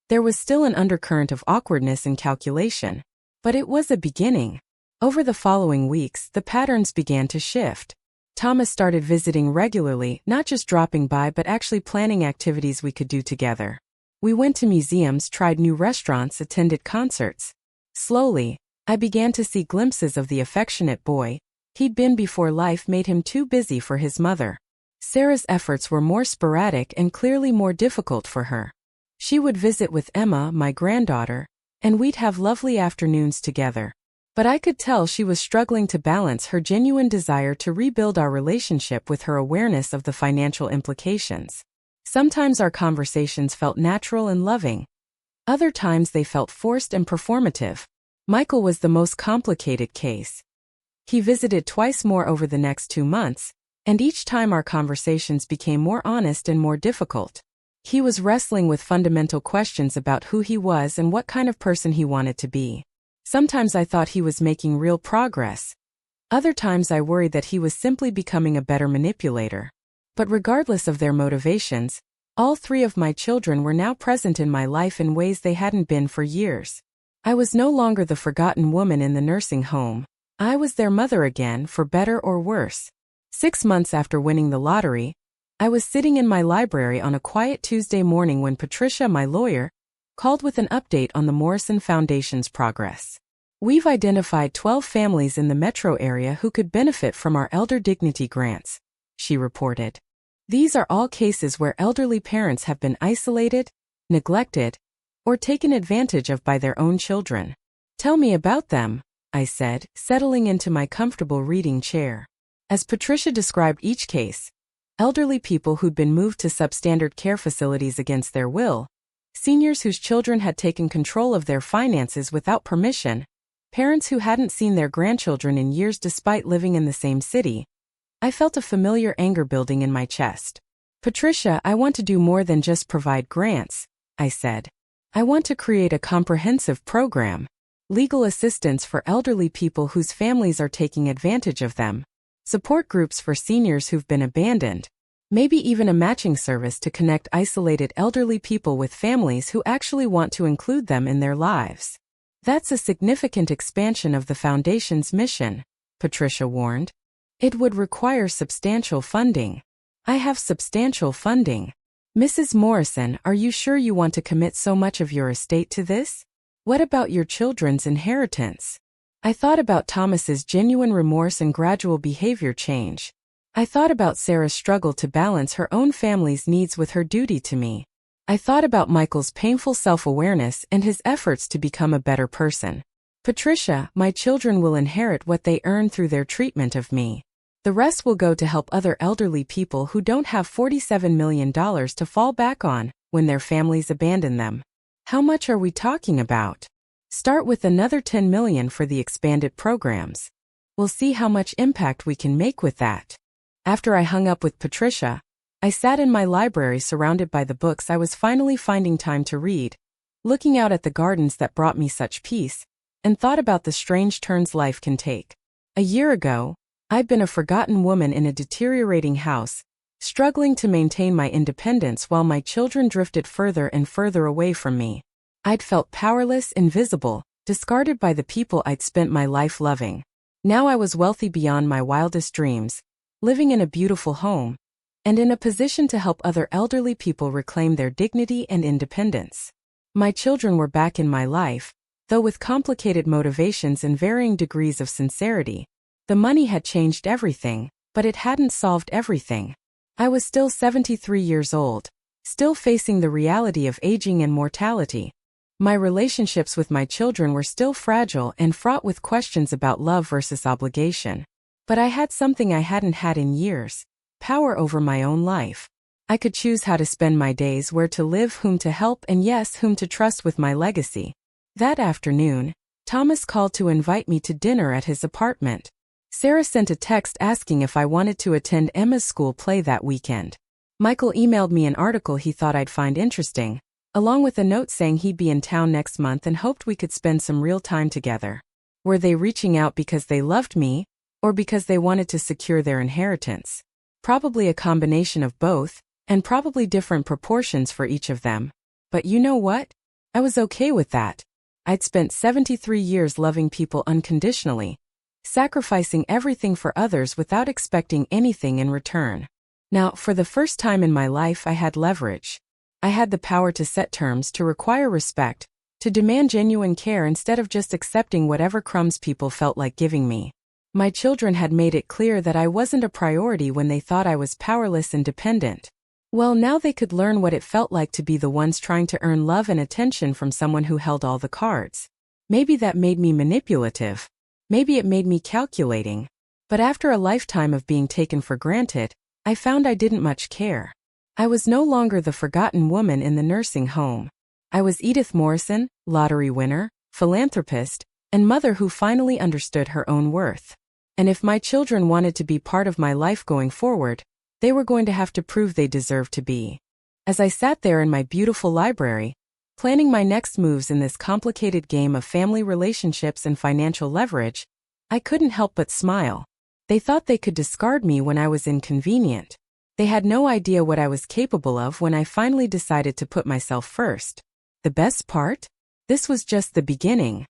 [SPEAKER 1] There was still an undercurrent of awkwardness and calculation. But it was a beginning. Over the following weeks, the patterns began to shift. Thomas started visiting regularly, not just dropping by but actually planning activities we could do together. We went to museums, tried new restaurants, attended concerts. Slowly, I began to see glimpses of the affectionate boy he'd been before life made him too busy for his mother. Sarah's efforts were more sporadic and clearly more difficult for her. She would visit with Emma, my granddaughter, and we'd have lovely afternoons together. But I could tell she was struggling to balance her genuine desire to rebuild our relationship with her awareness of the financial implications. Sometimes our conversations felt natural and loving. Other times they felt forced and performative. Michael was the most complicated case. He visited twice more over the next 2 months, and each time our conversations became more honest and more difficult. He was wrestling with fundamental questions about who he was and what kind of person he wanted to be. Sometimes I thought he was making real progress. Other times I worried that he was simply becoming a better manipulator. But regardless of their motivations, all 3 of my children were now present in my life in ways they hadn't been for years. I was no longer the forgotten woman in the nursing home. I was their mother again, for better or worse. 6 months after winning the lottery, I was sitting in my library on a quiet Tuesday morning when Patricia, my lawyer, called with an update on the Morrison Foundation's progress. We've identified 12 families in the metro area who could benefit from our Elder Dignity grants, she reported. These are all cases where elderly parents have been isolated, neglected, or taken advantage of by their own children. Tell me about them, I said, settling into my comfortable reading chair. As Patricia described each case, elderly people who'd been moved to substandard care facilities against their will, Seniors whose children had taken control of their finances without permission, parents who hadn't seen their grandchildren in years despite living in the same city. I felt a familiar anger building in my chest. Patricia, I want to do more than just provide grants, I said. I want to create a comprehensive program. Legal assistance for elderly people whose families are taking advantage of them. Support groups for seniors who've been abandoned. Maybe even a matching service to connect isolated elderly people with families who actually want to include them in their lives. That's a significant expansion of the Foundation's mission, Patricia warned. It would require substantial funding. I have substantial funding. Mrs. Morrison, are you sure you want to commit so much of your estate to this? What about your children's inheritance? I thought about Thomas's genuine remorse and gradual behavior change. I thought about Sarah's struggle to balance her own family's needs with her duty to me. I thought about Michael's painful self-awareness and his efforts to become a better person. Patricia, my children will inherit what they earn through their treatment of me. The rest will go to help other elderly people who don't have $47 million to fall back on when their families abandon them. How much are we talking about? Start with another $10 million for the expanded programs. We'll see how much impact we can make with that. After I hung up with Patricia, I sat in my library surrounded by the books I was finally finding time to read, looking out at the gardens that brought me such peace, and thought about the strange turns life can take. A year ago, I'd been a forgotten woman in a deteriorating house, struggling to maintain my independence while my children drifted further and further away from me. I'd felt powerless, invisible, discarded by the people I'd spent my life loving. Now I was wealthy beyond my wildest dreams, living in a beautiful home, and in a position to help other elderly people reclaim their dignity and independence. My children were back in my life, though with complicated motivations and varying degrees of sincerity. The money had changed everything, but it hadn't solved everything. I was still 73 years old, still facing the reality of aging and mortality. My relationships with my children were still fragile and fraught with questions about love versus obligation. But I had something I hadn't had in years: power over my own life. I could choose how to spend my days, where to live, whom to help, and yes, whom to trust with my legacy. That afternoon, Thomas called to invite me to dinner at his apartment. Sarah sent a text asking if I wanted to attend Emma's school play that weekend. Michael emailed me an article he thought I'd find interesting, along with a note saying he'd be in town next month and hoped we could spend some real time together. Were they reaching out because they loved me, or because they wanted to secure their inheritance? Probably a combination of both, and probably different proportions for each of them. But you know what? I was okay with that. I'd spent 73 years loving people unconditionally, sacrificing everything for others without expecting anything in return. Now, for the first time in my life, I had leverage. I had the power to set terms, to require respect, to demand genuine care instead of just accepting whatever crumbs people felt like giving me. My children had made it clear that I wasn't a priority when they thought I was powerless and dependent. Well, now they could learn what it felt like to be the ones trying to earn love and attention from someone who held all the cards. Maybe that made me manipulative. Maybe it made me calculating. But after a lifetime of being taken for granted, I found I didn't much care. I was no longer the forgotten woman in the nursing home. I was Edith Morrison, lottery winner, philanthropist, and mother who finally understood her own worth. And if my children wanted to be part of my life going forward, they were going to have to prove they deserved to be. As I sat there in my beautiful library, planning my next moves in this complicated game of family relationships and financial leverage, I couldn't help but smile. They thought they could discard me when I was inconvenient. They had no idea what I was capable of when I finally decided to put myself first. The best part? This was just the beginning.